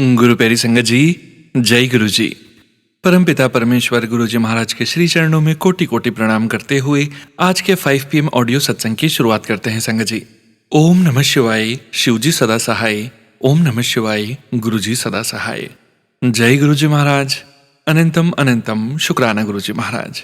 गुरु प्यारी संगत जी, जय गुरु जी। परमपिता परमेश्वर गुरु जी महाराज के श्री चरणों में कोटि कोटि प्रणाम करते हुए आज के 5 PM ऑडियो सत्संग की शुरुआत करते हैं संगत जी। ओम नमः शिवाय, शिव जी सदा सहाय। ओम नमः शिवाय, गुरु जी सदा सहाय। जय गुरु जी महाराज। अनंतम अनंतम शुक्राना गुरु जी महाराज।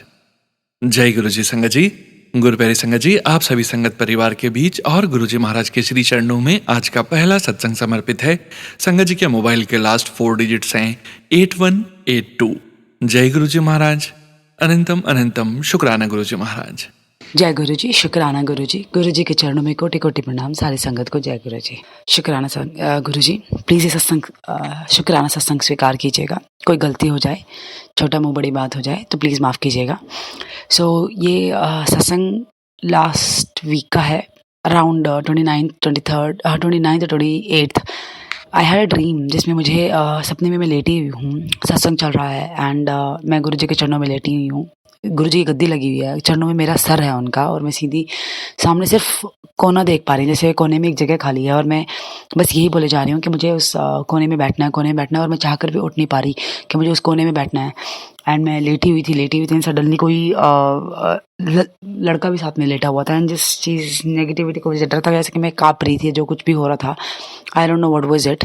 जय गुरु जी संगत जी। गुरु प्यारी संगत जी, आप सभी संगत परिवार के बीच और गुरु जी महाराज के श्री चरणों में आज का पहला सत्संग समर्पित है। संगत जी के मोबाइल के लास्ट 4 डिजिट्स हैं 8182। जय गुरु जी महाराज। अनंतम अनंतम शुक्राना गुरु जी महाराज। जय गुरु जी, शुक्राना गुरु जी। गुरु जी के चरणों में कोटि कोटि प्रणाम सारी संगत को। जय गुरु जी, शुक्राना गुरु जी। प्लीज़ ये शुक्राना सत्संग स्वीकार कीजिएगा। कोई गलती हो जाए, छोटा मुँह बड़ी बात हो जाए तो प्लीज़ माफ़ कीजिएगा। ये सत्संग लास्ट वीक का है, अराउंड 29th और 28th। I had a dream जिसमें मुझे सपने में मैं लेटी हुई हूँ, सत्संग चल रहा है एंड मैं गुरु जी के चरणों में लेटी हुई हूँ। गुरु जी की गद्दी लगी हुई है, चरणों में मेरा सर है उनका और मैं सीधी सामने सिर्फ कोना देख पा रही हूँ। जैसे कोने में एक जगह खाली है और मैं बस यही बोले जा रही हूँ कि मुझे उस कोने में बैठना है और मैं चाह कर भी उठ नहीं पा रही कि मुझे उस कोने में बैठना है। एंड मैं लेटी हुई थी सडनली कोई लड़का भी साथ में लेटा हुआ था एंड जिस चीज़ नेगेटिविटी को मुझे डर था, जैसे कि मैं काँप रही थी, जो कुछ भी हो रहा था I don't know what was it,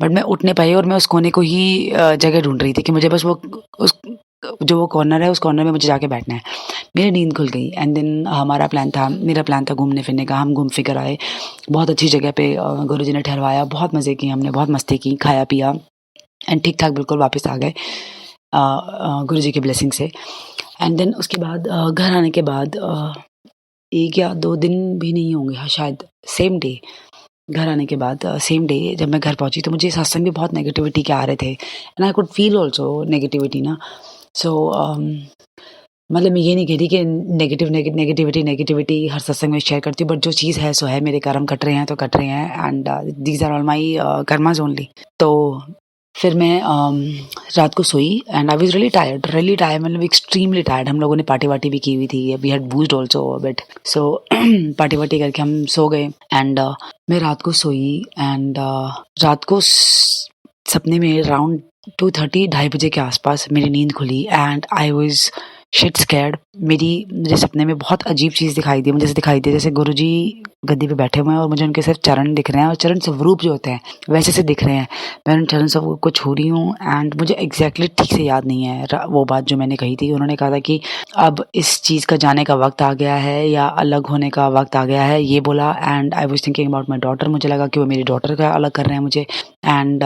but मैं उठ नहीं पाई और मैं उस कोने को ही जगह ढूंढ रही थी कि मुझे बस वो कॉर्नर है, उस कॉर्नर में मुझे जाके बैठना है। मेरी नींद खुल गई एंड देन मेरा प्लान था घूमने फिरने का। हम घूम फिर कर आए, बहुत अच्छी जगह पे गुरुजी ने ठहरवाया, बहुत मज़े किए हमने, बहुत मस्ती की, खाया पिया एंड ठीक ठाक बिल्कुल वापस आ गए गुरुजी की ब्लेसिंग से। एंड देन उसके बाद घर आने के बाद 1 या 2 दिन भी नहीं होंगे, हाँ शायद सेम डे, घर आने के बाद सेम डे जब मैं घर पहुंची तो मुझे सत्संग भी बहुत नेगेटिविटी के आ रहे थे and I could feel also negativity ना। मतलब मैं ये नहीं कह रही कि नेगेटिविटी हर सत्संग में शेयर करती हूँ, बट जो चीज़ है सो है, मेरे कर्म कट रहे हैं तो कट रहे हैं and these are all my karmas only. तो फिर मैं रात को सोई and I was really tired, मतलब एक्सट्रीमली टायर्ड। हम लोगों ने पार्टी वार्टी भी की हुई थी, we had boozed also but so party वार्टी करके हम सो गए एंड मैं रात को सोई एंड रात को सपने में अराउंड 2:30 ढाई बजे के आसपास मेरी नींद खुली and I was shit scared. मुझे सपने में बहुत अजीब चीज़ दिखाई दी। मुझे दिखाई दी जैसे गुरुजी गद्दी पे बैठे हुए हैं और मुझे उनके सिर्फ चरण दिख रहे हैं और चरण स्वरूप जो होते हैं वैसे से दिख रहे हैं। मैं उन चरण स्वरूप को छू रही हूँ एंड मुझे एग्जैक्टली ठीक से याद नहीं है वो बात जो मैंने कही थी। उन्होंने कहा था कि अब इस चीज़ का जाने का वक्त आ गया है या अलग होने का वक्त आ गया है, ये बोला। And I was thinking about my daughter, मुझे लगा कि वो मेरी डॉटर का अलग कर रहे हैं मुझे। एंड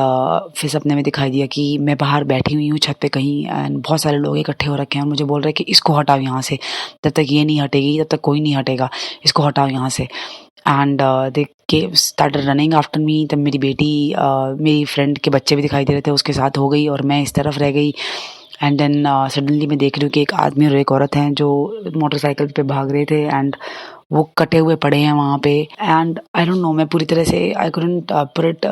फिर सपने में दिखाई दिया कि मैं बाहर बैठी हुई हूँ छत पे कहीं एंड बहुत सारे लोग इकट्ठे हो रखे हैं और मुझे बोल रहे हैं कि इसको हटाओ यहाँ से, जब तक ये नहीं हटेगी तब तक कोई नहीं हटेगा, इसको हटाओ यहाँ से। And they started running after me. तब मेरी बेटी मेरी फ्रेंड के बच्चे भी दिखाई दे रहे थे, उसके साथ हो गई और मैं इस तरफ रह गई। एंड देन सडनली मैं देख रही हूँ कि एक आदमी और एक औरत हैं जो मोटरसाइकिल पे भाग रहे थे एंड वो कटे हुए पड़े हैं वहाँ पे। एंड आई डोंट नो, मैं पूरी तरह से I couldn't put it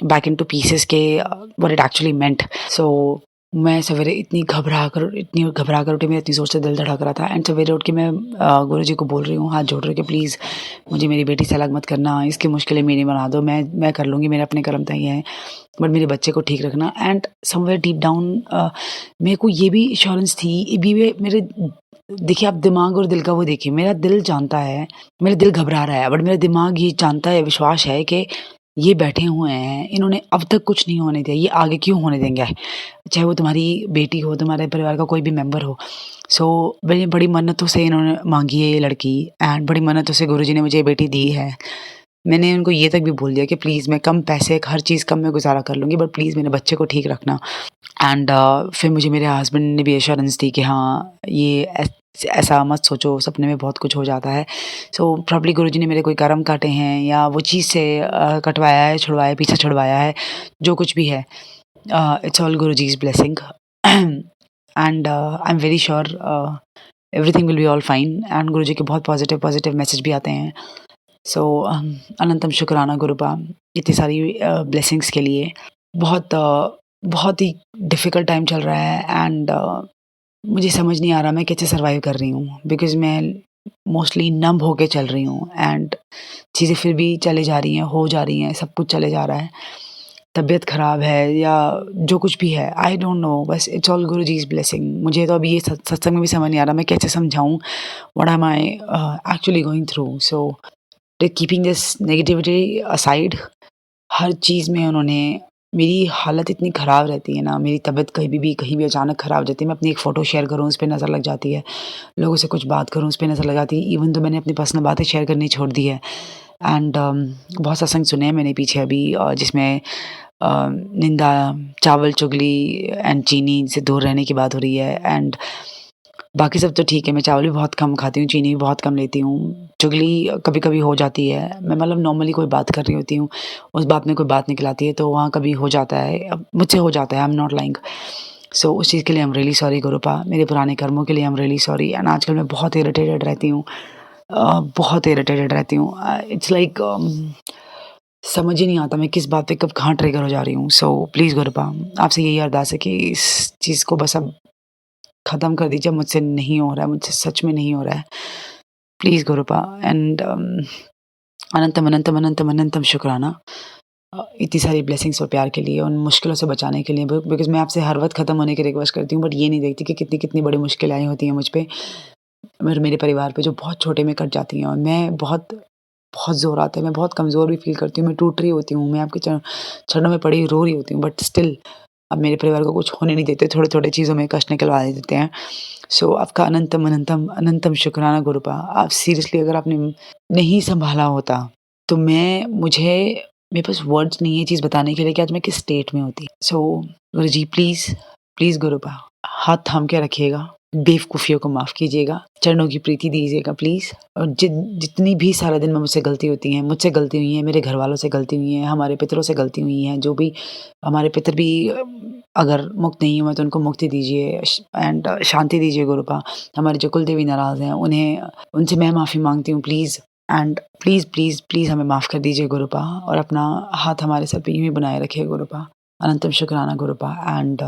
back into pieces के व्हाट इट एक्चुअली मेंट। सो मैं सवेरे इतनी घबरा कर उठी, मेरा इतनी जोर से दिल धड़क रहा था एंड सवेरे उठ के मैं गुरुजी को बोल रही हूँ, हाथ जोड़ रही कि प्लीज़ मुझे मेरी बेटी से अलग मत करना, इसकी मुश्किलें मेरी बना दो, मैं कर लूँगी, मेरे अपने कर्म तय हैं, बट मेरे बच्चे को ठीक रखना। एंड समवेयर डीप डाउन मेरे को ये भी एश्योरेंस थी, मेरे देखिए आप दिमाग और दिल का वो देखिए, मेरा दिल जानता है, मेरा दिल घबरा रहा है बट मेरा दिमाग ये जानता है, विश्वास है कि ये बैठे हुए हैं, इन्होंने अब तक कुछ नहीं होने दिया, ये आगे क्यों होने देंगे, चाहे वो तुम्हारी बेटी हो, तुम्हारे परिवार का कोई भी मेंबर हो। बड़ी मन्नतों से इन्होंने मांगी है ये लड़की एंड बड़ी मन्नतों से गुरुजी ने मुझे ये बेटी दी है। मैंने उनको ये तक भी बोल दिया कि प्लीज़ मैं कम पैसे, हर चीज़ कम में गुजारा कर लूँगी बट प्लीज़ मेरे बच्चे को ठीक रखना। एंड फिर मुझे मेरे हस्बैंड ने भी एश्योरेंस दी कि हाँ ये ऐसा मत सोचो, सपने में बहुत कुछ हो जाता है। प्रॉब्ली गुरुजी ने मेरे कोई कर्म काटे हैं या वो चीज़ से कटवाया है, छुड़वाया, पीछे छुड़वाया है, जो कुछ भी है, it's all Guruji's blessing and I am very sure everything will be all fine. And Guruji के बहुत पॉजिटिव मैसेज भी आते हैं। अनंतम शुक्राना गुरुपा इतनी सारी ब्लेसिंग्स के लिए। बहुत ही डिफ़िकल्ट टाइम चल रहा है एंड मुझे समझ नहीं आ रहा मैं कैसे सर्वाइव कर रही हूँ, बिकॉज़ मैं मोस्टली नंब होके चल रही हूँ एंड चीज़ें फिर भी चले जा रही हैं, हो जा रही हैं, सब कुछ चले जा रहा है। तबीयत ख़राब है या जो कुछ भी है, आई डोंट नो, बस इट्स ऑल गुरुजीज़ ब्लेसिंग। मुझे तो अभी ये सत्संग में भी समझ नहीं आ रहा मैं कैसे समझाऊँ what am I actually going through. So keeping this negativity aside, हर चीज़ में उन्होंने मेरी हालत इतनी ख़राब रहती है ना, मेरी तबीयत कहीं भी अचानक ख़राब हो जाती है। मैं अपनी एक फ़ोटो शेयर करूँ, उस पे नज़र लग जाती है। लोगों से कुछ बात करूँ, उस पे नज़र लग जाती है। इवन तो मैंने अपनी पर्सनल बातें शेयर करनी छोड़ दी है। एंड बहुत सत्संग सुने हैं मैंने पीछे अभी जिसमें निंदा, चावल, चुगली एंड चीनी से दूर रहने की बात हो रही है। एंड बाकी सब तो ठीक है, मैं चावल भी बहुत कम खाती हूँ, चीनी भी बहुत कम लेती हूँ। चुगली कभी-कभी हो जाती है, मैं मतलब नॉर्मली कोई बात कर रही होती हूँ, उस बात में कोई बात निकल आती है, तो वहाँ कभी हो जाता है। अब मुझसे हो जाता है, आई एम नॉट लाइंग। सो उस चीज़ के लिए आई एम रियली सॉरी गुरुपा, मेरे पुराने कर्मों के लिए I am really sorry. And आजकल मैं बहुत इरिटेटेड रहती हूँ, बहुत इरिटेटेड रहती हूँ। इट्स लाइक समझ ही नहीं आता मैं किस बात पे कब कहाँ ट्रिगर हो जा रही हूँ। सो प्लीज़ गुरुपा, आपसे यही अरदास है कि इस चीज़ को बस अब ख़त्म कर दीजिए, मुझसे नहीं हो रहा है, मुझसे सच में नहीं हो रहा है। प्लीज़ गुरुपा। एंड अनंतम अनंतम अनंतम अनंतम शुक्राना इतनी सारी ब्लेसिंग्स और प्यार के लिए, उन मुश्किलों से बचाने के लिए। बिकॉज़ मैं आपसे हर वक़्त ख़त्म होने की रिक्वेस्ट करती हूँ, बट ये नहीं देखती कि कितनी बड़ी मुश्किलें आई होती हैं मुझ पे और मेरे परिवार पे, जो बहुत छोटे में कट जाती हैं। और मैं बहुत ज़ोर आता है, मैं बहुत कमज़ोर भी फ़ील करती हूँ, मैं टूट रही होती हूँ, मैं आपके चरणों में पड़ी रो रही होती हूँ, बट स्टिल अब मेरे परिवार को कुछ होने नहीं देते, थोड़े-थोड़े चीज़ों में कष्ट निकलवा देते हैं। सो आपका अनंतम अनंतम अनंतम शुक्राना गुरुपा। आप सीरियसली अगर आपने नहीं सँभाला होता, तो मेरे पास वर्ड्स नहीं है ये चीज़ बताने के लिए कि आज मैं किस स्टेट में होती। सो गुरुजी प्लीज़, प्लीज़ गुरुपा, हाथ थाम के रखिएगा, बेवकूफ़ियों को माफ़ कीजिएगा, चरणों की प्रीति दीजिएगा प्लीज़। और जितनी भी सारा दिन में मुझसे गलती होती है, मुझसे गलती हुई है, मेरे घरवालों से गलती हुई है, हमारे पितरों से गलती हुई है, जो भी हमारे पितर भी अगर मुक्त नहीं हुए तो उनको मुक्ति दीजिए एंड शांति दीजिए गुरुपा। हमारे जो कुलदेवी नाराज़ हैं उनसे मैं माफ़ी माँगती हूँ please. And please, please, please हमें माफ़ कर दीजिए गुरुपा और अपना हाथ हमारे सर पे यूँ ही बनाए रखिए गुरुपा। अनंतम शुक्राना गुरुपा। एंड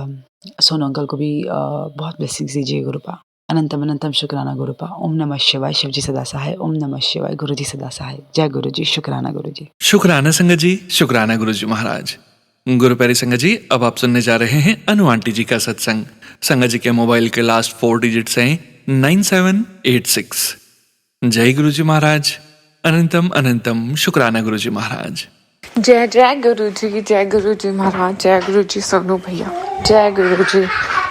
सोनू अंकल को भी बहुत ब्लेसिंग्स दीजिए गुरुपा। अनंतम अनंतम शुक्राना गुरुपा। ओम नमः शिवाय, शिव जी सदा सहाय। ओम नमः शिवाय, गुरु जी सदा सहाय। जय गुरु जी, शुक्राना गुरु जी। शुक्राना संगत जी, शुक्राना गुरु जी महाराज। गुरु प्यारे संगत जी, अब आप सुनने जा रहे हैं अनु आंटी जी का सत्संग। संगत जी के मोबाइल के लास्ट 4 डिजिट्स हैं 9786। जय गुरु जी महाराज। अनंतम अनंतम शुक्राना गुरु जी महाराज। जय जय गुरु जी महाराज, जय गुरु जी सोनू भैया, जय गुरु जी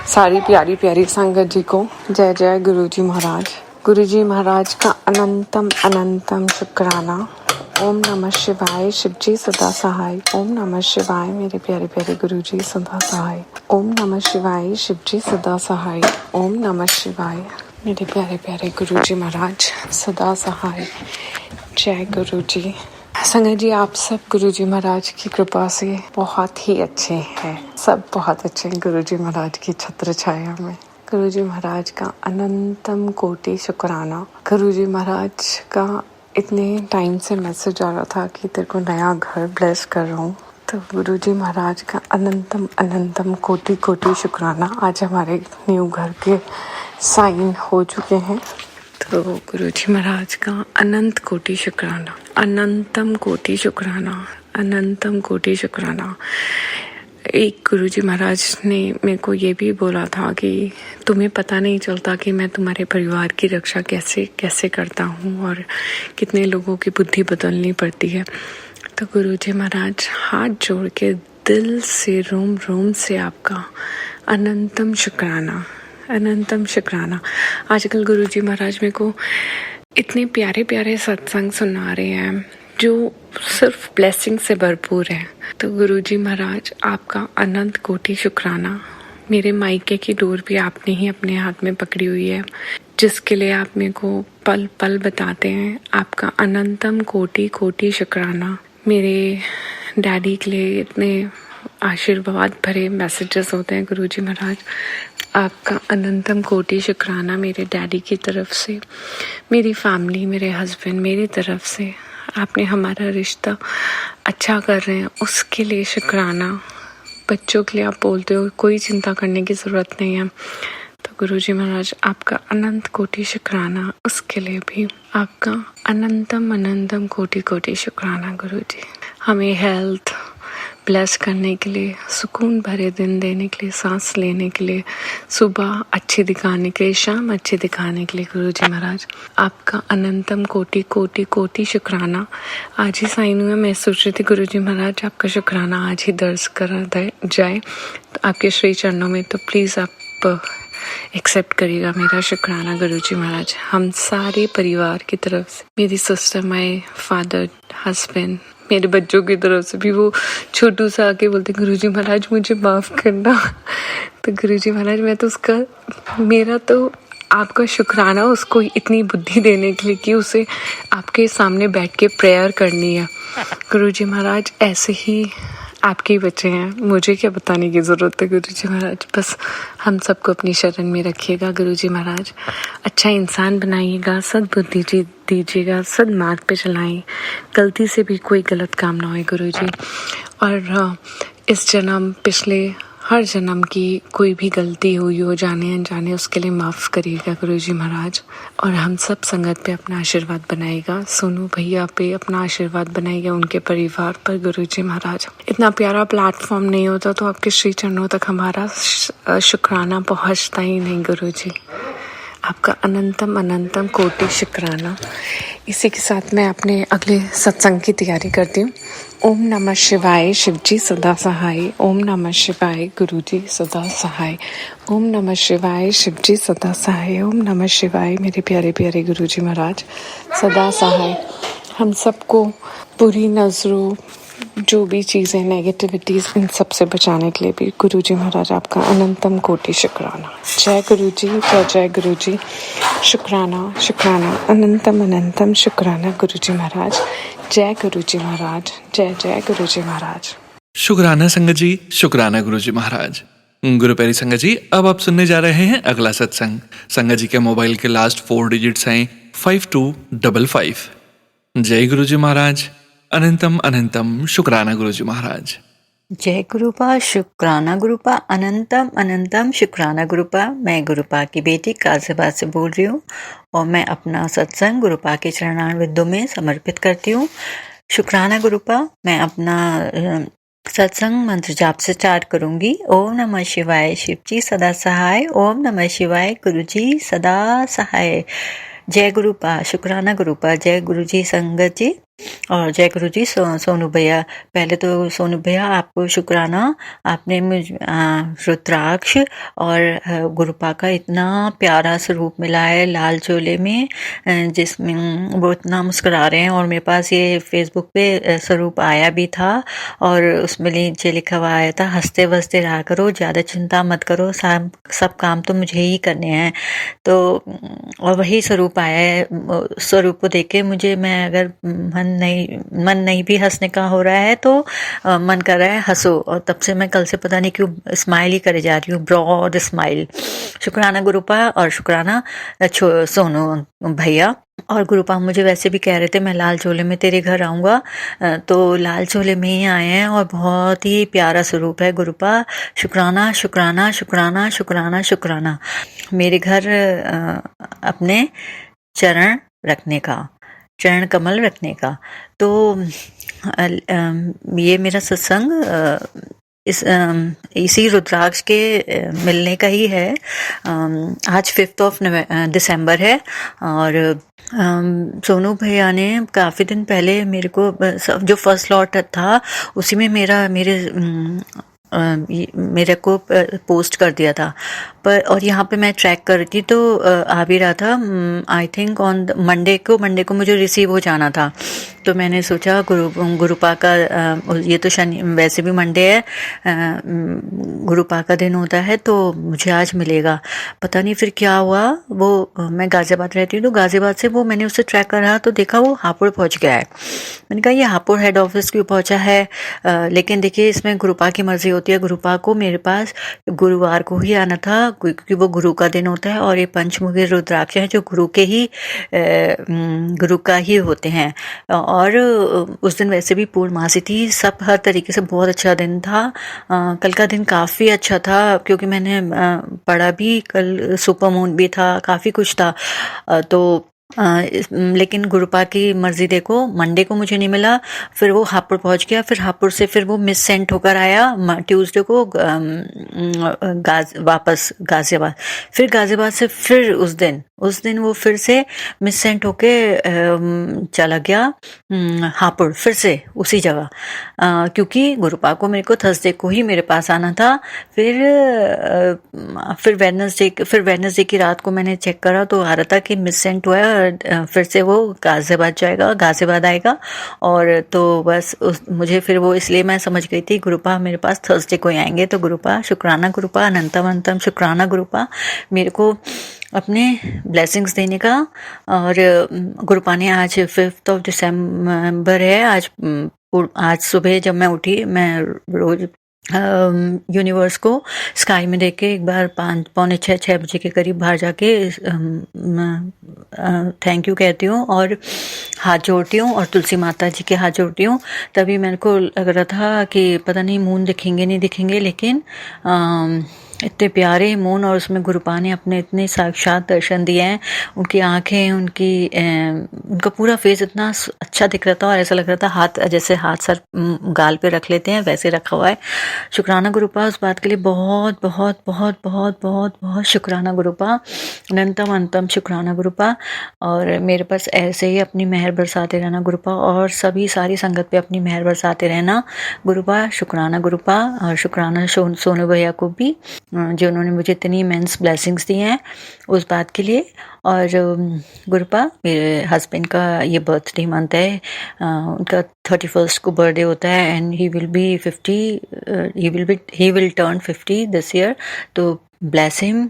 सारी प्यारी प्यारी संगत जी को जय जय गुरु जी महाराज। गुरु जी महाराज का अनंतम अनंतम शुक्राना। ओम नमः शिवाय, शिव जी सदा सहाय। ओम नमः शिवाय, मेरे प्यारे प्यारे गुरु जी सदा सहाय। ओम नमः शिवाय, शिव जी सदा सहाय। ओम नमः शिवाय, मेरे प्यारे प्यारे गुरु जी महाराज सदा सहाय। जय गुरु जी। संगत जी, आप सब गुरु जी महाराज की कृपा से बहुत ही अच्छे हैं, सब बहुत अच्छे हैं गुरु जी महाराज की छत्र छाया में। गुरु जी महाराज का अनंतम कोटि शुक्राना। गुरु जी महाराज का इतने टाइम से मैसेज आ रहा था कि तेरे को नया घर ब्लेस कर रहा हूँ, तो गुरु जी महाराज का अनंतम अनंतम कोटि कोटि शुक्राना। आज हमारे न्यू घर के साइन हो चुके हैं, तो गुरु जी महाराज का अनंत कोटि शुक्राना, अनंतम कोटि शुक्राना, अनंतम कोटि शुक्राना। एक गुरु जी महाराज ने मेरे को ये भी बोला था कि तुम्हें पता नहीं चलता कि मैं तुम्हारे परिवार की रक्षा कैसे कैसे करता हूँ और कितने लोगों की बुद्धि बदलनी पड़ती है। तो गुरु जी महाराज हाथ जोड़ के दिल से रोम रोम से आपका अनंतम शुक्राना, अनंतम शुक्राना। आजकल गुरु जी महाराज मेरे को इतने प्यारे प्यारे सत्संग सुना रहे हैं जो सिर्फ ब्लेसिंग से भरपूर है। तो गुरु जी महाराज आपका अनंत कोटि शुक्राना। मेरे मायके की डोर भी आपने ही अपने हाथ में पकड़ी हुई है, जिसके लिए आप मेरे को पल पल बताते हैं। आपका अनंतम कोटि कोटि शुक्राना। मेरे डैडी के लिए इतने आशीर्वाद भरे मैसेजेस होते हैं गुरु जी महाराज, आपका अनंतम कोटि शुक्राना। मेरे डैडी की तरफ से, मेरी फैमिली, मेरे हस्बैंड, मेरी तरफ से आपने हमारा रिश्ता अच्छा कर रहे हैं उसके लिए शुक्राना। बच्चों के लिए आप बोलते हो कोई चिंता करने की ज़रूरत नहीं है, तो गुरु जी महाराज आपका अनंत कोटि शुक्राना, उसके लिए भी आपका अनंतम अनंतम कोटि कोटि शुक्राना गुरु जी। हमें हेल्थ, ब्लेस करने के लिए, सुकून भरे दिन देने के लिए, सांस लेने के लिए, सुबह अच्छी दिखाने के लिए, शाम अच्छी दिखाने के लिए गुरुजी महाराज आपका अनंतम कोटि कोटि कोटि शुक्राना। आज ही साइन हुआ, मैं सोच रही थी गुरुजी महाराज आपका शुक्राना आज ही दर्ज करा जाए तो आपके श्री चरणों में, तो प्लीज़ आप एक्सेप्ट करिएगा मेरा शुक्राना गुरुजी महाराज। हम सारे परिवार की तरफ से, मेरी सिस्टर, माय फादर, हस्बैंड, मेरे बच्चों की तरफ से भी, वो छोटू सा आके बोलते गुरुजी महाराज मुझे माफ़ करना। तो गुरुजी महाराज मैं तो उसका, मेरा तो आपका शुक्राना उसको इतनी बुद्धि देने के लिए कि उसे आपके सामने बैठ के प्रेयर करनी है। गुरुजी महाराज ऐसे ही आपके ही बच्चे हैं, मुझे क्या बताने की ज़रूरत है गुरुजी महाराज, बस हम सबको अपनी शरण में रखिएगा गुरुजी महाराज। अच्छा इंसान बनाइएगा, सद्बुद्धि दीजिएगा, सद्मार्ग पे चलाएं, गलती से भी कोई गलत काम ना हो गुरुजी। और इस जन्म, पिछले हर जन्म की कोई भी गलती हुई हो जाने अनजाने, उसके लिए माफ़ करिएगा गुरुजी महाराज। और हम सब संगत पे अपना आशीर्वाद बनाएगा, सोनू भैया पे अपना आशीर्वाद बनाएगा, उनके परिवार पर गुरुजी महाराज। इतना प्यारा प्लेटफॉर्म नहीं होता तो आपके श्री चरणों तक हमारा शुक्राना पहुंचता ही नहीं गुरुजी। आपका अनंतम अनंतम कोटि शुक्राना। इसी के साथ मैं अपने अगले सत्संग की तैयारी करती हूँ। ओम नमः शिवाय, शिवजी सदा सहाय। ओम नमः शिवाय, गुरुजी सदा सहाय। ओम नमः शिवाय, शिवजी सदा सहाय। ओम नमः शिवाय, मेरे प्यारे प्यारे गुरुजी महाराज सदा सहाय। हम सबको बुरी नज़रों, जो भी चीज़ें, नेगेटिविटीज़, इन सब से बचाने के लिए भी गुरुजी महाराज आपका अनंतम कोटि शुक्राना। जय गुरुजी, जय जय गुरुजी, शुक्राना शुक्राना, अनंतम अनंतम शुक्राना गुरुजी महाराज। जय गुरुजी महाराज, जय जय गुरुजी महाराज। शुक्राना संगत जी, शुक्राना गुरुजी महाराज। गुरु प्यारी संगत जी, अब आप सुनने जा रहे हैं अगला सत्संग। संगत जी के मोबाइल के लास्ट 4 डिजिट्स हैं 5255। जय गुरुजी महाराज, अनंतम अनंतम शुक्राना गुरुजी महाराज। जय गुरुपा, शुक्राना गुरुपा, अनंतम अनंतम शुक्राना गुरुपा। मैं गुरुपा की बेटी गाजियाबाद से बोल रही हूँ और मैं अपना सत्संग गुरुपा के चरणारविंदों में समर्पित करती हूँ। शुक्राना गुरुपा। मैं अपना सत्संग मंत्र जाप से स्टार्ट करूँगी। ओम नमः शिवाय, शिवजी सदा सहाय। ओम नमः शिवाय, गुरुजी सदा सहाय। जय गुरुपा, शुक्राना गुरुपा। जय गुरुजी संगत जी और जय गुरुजी सोनू भैया। पहले तो सोनू भैया आपको शुक्राना, आपने रुद्राक्ष और गुरुपा का इतना प्यारा स्वरूप मिला है लाल चोले में, जिसमें वो इतना मुस्कुरा रहे हैं। और मेरे पास ये फेसबुक पे स्वरूप आया भी था और उसमें नीचे लिखा हुआ आया था, हंसते वसते रहा करो, ज़्यादा चिंता मत करो, सब काम तो मुझे ही करने हैं। तो और वही स्वरूप आया है। स्वरूप को देख के मुझे, मैं अगर मन नहीं भी हंसने का हो रहा है तो मन कर रहा है हंसो। और तब से मैं कल से पता नहीं क्यों स्माइल ही करे जा रही हूँ, ब्रॉड स्माइल। शुक्राना गुरुपा और शुक्राना सोनू भैया। और गुरुपा मुझे वैसे भी कह रहे थे मैं लाल चोले में तेरे घर आऊँगा, तो लाल चोले में ही आए हैं और बहुत ही प्यारा स्वरूप है गुरुपा। शुक्राना शुक्राना शुक्राना शुक्राना शुक्राना। मेरे घर अपने चरण रखने का, चरण कमल रखने का। तो ये मेरा सत्संग इसी रुद्राक्ष के मिलने का ही है। आज 5 दिसंबर है और सोनू भैया ने काफ़ी दिन पहले मेरे को जो फर्स्ट लॉट था उसी में मेरे को पोस्ट कर दिया था। पर और यहाँ पे मैं ट्रैक कर रही थी तो आ भी रहा था। आई थिंक ऑन मंडे को मुझे रिसीव हो जाना था। तो मैंने सोचा गुरुपा का ये तो शनि, वैसे भी मंडे है, गुरुपा का दिन होता है तो मुझे आज मिलेगा। पता नहीं फिर क्या हुआ, वो मैं गाज़ियाबाद रहती हूँ तो गाज़ियाबाद से वो मैंने उससे ट्रैक करा तो देखा वो हापुड़ पहुँच गया है। मैंने कहा ये हापुड़ हेड ऑफिस क्यों पहुँचा है। लेकिन देखिए इसमें गुरुपा की मर्जी होती है। गुरुपा को मेरे पास गुरुवार को ही आना था क्योंकि वो गुरु का दिन होता है और ये पंचमुखी रुद्राक्ष हैं जो गुरु का ही होते हैं। और उस दिन वैसे भी पूर्णमासी थी, सब हर तरीके से बहुत अच्छा दिन था। कल का दिन काफ़ी अच्छा था क्योंकि मैंने पढ़ा भी, कल सुपर मून भी था, काफ़ी कुछ था। तो लेकिन गुरुपा की मर्जी देखो, मंडे को मुझे नहीं मिला, फिर वो हापुड़ पहुंच गया, फिर हापुड़ से फिर वो मिस सेंट होकर आया ट्यूसडे को वापस गाजियाबाद, फिर गाजियाबाद से फिर उस दिन वो फिर से मिस सेंट होके चला गया हापुड़, फिर से उसी जगह, क्योंकि गुरुपा को मेरे को थर्सडे को ही मेरे पास आना था। फिर वेडनेसडे की रात को मैंने चेक करा तो आ रहा था कि मिस सेंट हुआ है, फिर से वो गाजियाबाद आएगा। और तो बस मुझे फिर वो, इसलिए मैं समझ गई थी गुरुपा मेरे पास थर्सडे को ही आएंगे। तो गुरुपा शुक्राना गुरुपा अनंतम अनंतम शुक्राना गुरुपा मेरे को अपने ब्लेसिंग्स देने का। और गुरुपा ने आज 5 दिसंबर है, आज सुबह जब मैं उठी, मैं रोज यूनिवर्स को स्काई में देख के एक बार 5:45-6 बजे के करीब बाहर जाके थैंक यू कहती हूँ और हाथ जोड़ती हूँ और तुलसी माता जी के हाथ जोड़ती हूँ। तभी मेरे को लग रहा था कि पता नहीं मून दिखेंगे नहीं दिखेंगे, लेकिन इतने प्यारे मून और उसमें गुरुपा ने अपने इतने साक्षात दर्शन दिए हैं। उनकी आंखें, उनका पूरा फेस इतना अच्छा दिख रहा था और ऐसा लग रहा था हाथ जैसे हाथ सर गाल पे रख लेते हैं वैसे रखा हुआ है। शुक्राना गुरुपा उस बात के लिए बहुत बहुत बहुत बहुत बहुत बहुत शुक्राना गुरुपा, अनंतम अनंतम शुक्राना गुरुपा। और मेरे पास ऐसे ही अपनी मेहर बरसाते रहना गुरुपा, और सभी सारी संगत पे अपनी मेहर बरसाते रहना गुरुपा। शुक्राना गुरुपा, और शुक्राना सोनू भैया को भी जो उन्होंने मुझे इतनी इमेंस ब्लेसिंग्स दी हैं उस बात के लिए। और गुरुपा, मेरे हस्बैंड का ये बर्थडे मंथ है, उनका 31 को बर्थडे होता है and he will turn 50 this year. तो bless him,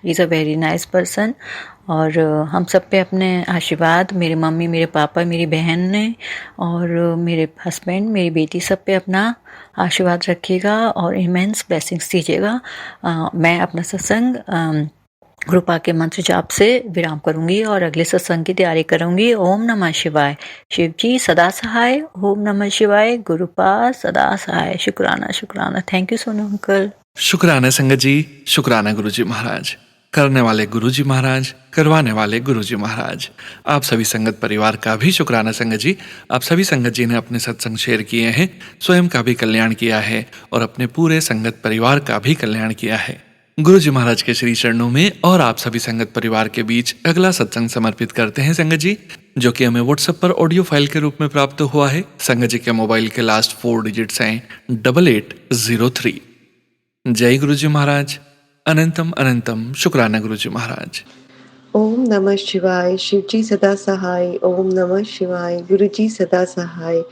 he is a very nice person. और हम सब पे अपने आशीर्वाद, मेरे मम्मी, मेरे पापा, मेरी बहन ने और मेरे हस्बैंड, मेरी बेटी, सब पे अपना आशीर्वाद रखिएगा और इमेंस ब्लेसिंग्स दीजिएगा। मैं अपना सत्संग गुरुपा के मंत्र जाप से विराम करूंगी और अगले सत्संग की तैयारी करूंगी। ओम नमः शिवाय। शिव जी सदा सहाय। ओम नमः शिवाय। गुरुपा सदा सहाय। शुक्राना शुक्राना। Thank you Sonu uncle. शुक्राना संगत जी, शुक्राना गुरुजी महाराज। करने वाले गुरुजी महाराज, करवाने वाले गुरुजी महाराज। आप सभी संगत परिवार का भी शुक्राना संगत जी। आप सभी संगत जी ने अपने सत्संग शेयर किए हैं, स्वयं का भी कल्याण किया है और अपने पूरे संगत परिवार का भी कल्याण किया है। गुरुजी महाराज के श्री चरणों में और आप सभी संगत परिवार के बीच अगला सत्संग समर्पित करते हैं संगत जी, जो कि हमें व्हाट्सएप पर ऑडियो फाइल के रूप में प्राप्त हुआ है। संगत जी के मोबाइल के लास्ट 4 डिजिट्स हैं 8803। जय गुरुजी महाराज। अनंतम अनंतम शुक्राना गुरुजी महाराज। ओम नमः शिवाय। शिवजी सदा सहाय। ओम नमः शिवाय। गुरुजी सदा सहाय।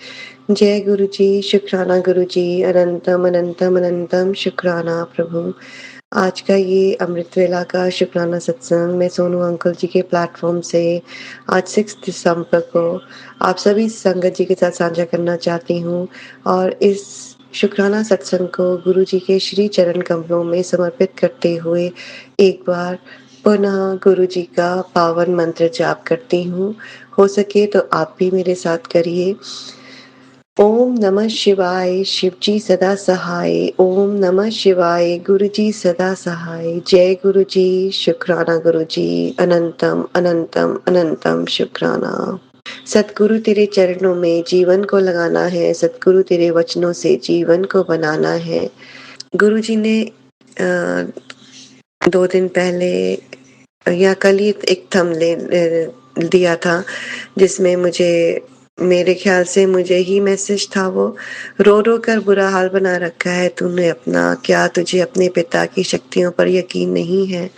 जय गुरुजी। शुक्राना गुरुजी। अनंतम अनंतम अनंतम शुक्राना प्रभु। आज का ये अमृत वेला का शुक्राना सत्संग मैं सोनू अंकल जी के प्लेटफॉर्म से आज 6 दिसंबर को आप सभी संगत जी के साथ साझा करना चाहती हूँ। और इस शुक्राना सत्संग को गुरु जी के श्री चरण कमलों में समर्पित करते हुए एक बार पुनः गुरु जी का पावन मंत्र जाप करती हूँ। हो सके तो आप भी मेरे साथ करिए। ओम नमः शिवाय। शिवजी सदा सहाय। ओम नमः शिवाय। गुरुजी सदा सहाय। जय गुरुजी। शुक्राना गुरुजी। अनंतम अनंतम अनंतम शुक्राना। सतगुरु तेरे चरणों में जीवन को लगाना है, सतगुरु तेरे वचनों से जीवन को बनाना है। गुरुजी ने 2 दिन पहले या कल ही एक थंबनेल दिया था जिसमें मेरे ख्याल से मुझे ही मैसेज था, वो रो रो कर बुरा हाल बना रखा है तूने अपना, क्या तुझे अपने पिता की शक्तियों पर यकीन नहीं है।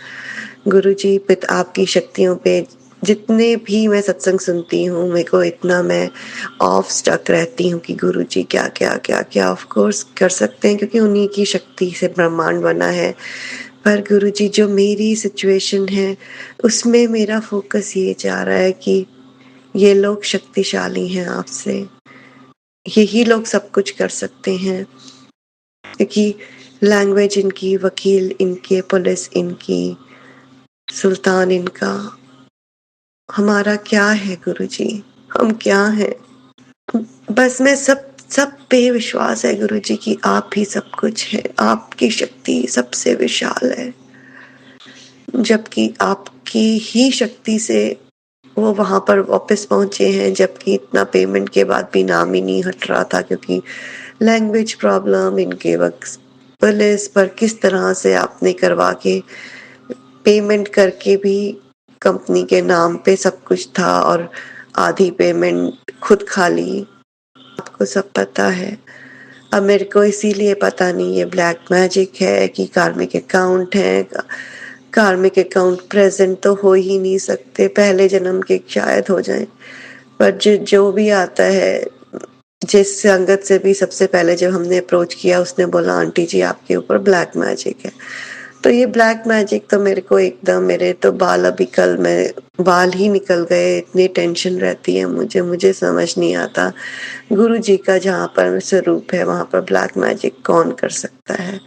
गुरुजी आपकी शक्तियों पे जितने भी मैं सत्संग सुनती हूँ मेरे को इतना मैं ऑफ स्टक रहती हूँ कि गुरुजी क्या क्या क्या क्या ऑफ कोर्स कर सकते हैं क्योंकि उन्हीं की शक्ति से ब्रह्मांड बना है। पर गुरुजी जो मेरी सिचुएशन है उसमें मेरा फोकस ये जा रहा है कि ये लोग शक्तिशाली हैं आपसे, यही लोग सब कुछ कर सकते हैं क्योंकि लैंग्वेज इनकी, वकील इनके, पुलिस इनकी, सुल्तान इनका। हमारा क्या है गुरुजी? हम क्या हैं? बस मैं सब पे विश्वास है गुरुजी कि आप ही सब कुछ है, आपकी शक्ति सबसे विशाल है, जबकि आपकी ही शक्ति से वो वहाँ पर वापस पहुँचे हैं, जबकि इतना पेमेंट के बाद भी नाम ही नहीं हट रहा था, क्योंकि लैंग्वेज प्रॉब्लम, इनके वक़्त पुलिस पर किस तरह से आपने करवा के पेमेंट करके भी कंपनी के नाम पे सब कुछ था और आधी पेमेंट खुद खा ली। आपको सब पता है। अब मेरे को इसीलिए पता नहीं ये ब्लैक मैजिक है कि कार्मिक अकाउंट है। कार्मिक अकाउंट प्रेजेंट तो हो ही नहीं सकते, पहले जन्म के शायद हो जाएं, पर जो भी आता है, जिस संगत से भी सबसे पहले जब हमने अप्रोच किया उसने बोला आंटी जी आपके ऊपर ब्लैक मैजिक है। तो ये ब्लैक मैजिक तो मेरे को एकदम, मेरे तो बाल अभी कल में बाल ही निकल गए, इतनी टेंशन रहती है मुझे समझ नहीं आता। गुरु जी का जहाँ पर स्वरूप है वहाँ पर ब्लैक मैजिक कौन कर सकता है?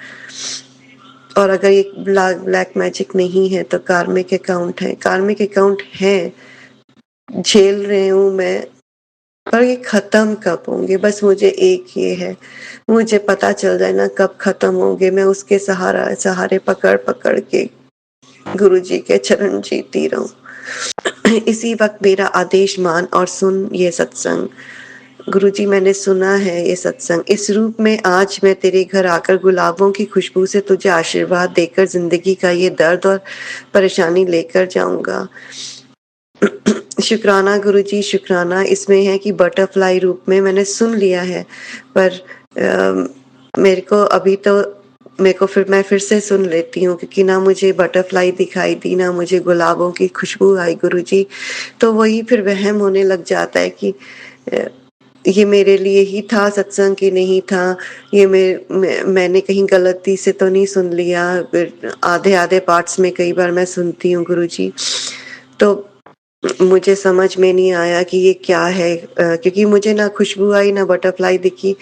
और अगर ये ब्लैक मैजिक नहीं है तो कार्मिक अकाउंट है। कार्मिक अकाउंट है, झेल रही हूँ मैं, पर ये खत्म कब होंगे? बस मुझे एक ये है, मुझे पता चल जाए ना कब खत्म होंगे, मैं उसके सहारे पकड़ पकड़ के गुरु जी के चरण जीती रहूं। इसी वक्त मेरा आदेश मान और सुन ये सत्संग। गुरु जी मैंने सुना है ये सत्संग, इस रूप में आज मैं तेरे घर आकर गुलाबों की खुशबू से तुझे आशीर्वाद देकर जिंदगी का ये दर्द और परेशानी लेकर जाऊंगा। शुक्राना गुरु जी, शुक्राना। इसमें है कि बटरफ्लाई रूप में मैंने सुन लिया है, पर मेरे को अभी तो मैं फिर से सुन लेती हूँ, क्योंकि ना मुझे बटरफ्लाई दिखाई दी, ना मुझे गुलाबों की खुशबू आई गुरु जी। तो वही फिर वहम होने लग जाता है कि ये मेरे लिए ही था सत्संग की नहीं था, ये मैंने कहीं गलती से तो नहीं सुन लिया। आधे आधे पार्ट्स में कई बार मैं सुनती हूँ गुरु जी, तो मुझे समझ में नहीं आया कि ये क्या है, क्योंकि मुझे ना खुशबू आई ना बटरफ्लाई दिखी,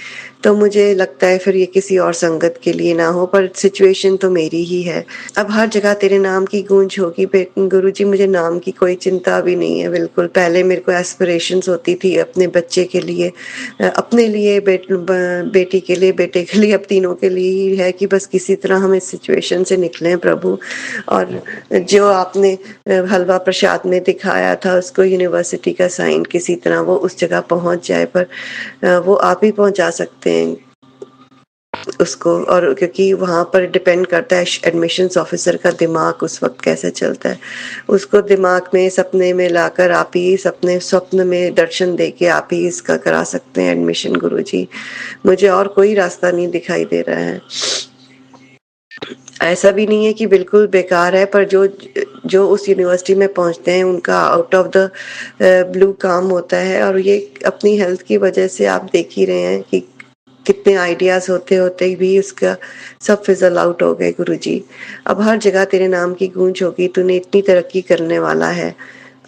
तो मुझे लगता है फिर ये किसी और संगत के लिए ना हो, पर सिचुएशन तो मेरी ही है। अब हर जगह तेरे नाम की गूंज होगी गुरुजी, मुझे नाम की कोई चिंता भी नहीं है बिल्कुल। पहले मेरे को एस्पिरेशंस होती थी अपने बच्चे के लिए, अपने लिए, बेटी के लिए, बेटे के लिए, अब तीनों के लिए ही है कि बस किसी तरह हम इस सिचुएशन से निकलें प्रभु। और जो आपने हलवा प्रसाद में दिखाया था उसको यूनिवर्सिटी का साइन किसी तरह वो उस जगह पहुंच जाए, पर वो आप ही पहुंचा सकते हैं उसको। और क्योंकि वहां पर डिपेंड करता है एडमिशंस ऑफिसर का दिमाग उस वक्त कैसे चलता है, उसको दिमाग में सपने में लाकर आप ही स्वप्न में दर्शन देके आप ही इसका करा सकते हैं एडमिशन गुरुजी। मुझे और कोई रास्ता नहीं दिखाई दे रहा है। ऐसा भी नहीं है कि बिल्कुल बेकार है, पर जो उस यूनिवर्सिटी में पहुंचते हैं उनका आउट ऑफ द ब्लू काम होता है, और ये अपनी हेल्थ की वजह से आप देख ही रहे हैं कि कितने आइडियाज होते होते भी उसका सब फिजल आउट हो गए गुरुजी। अब हर जगह तेरे नाम की गूंज होगी, तूने इतनी तरक्की करने वाला है।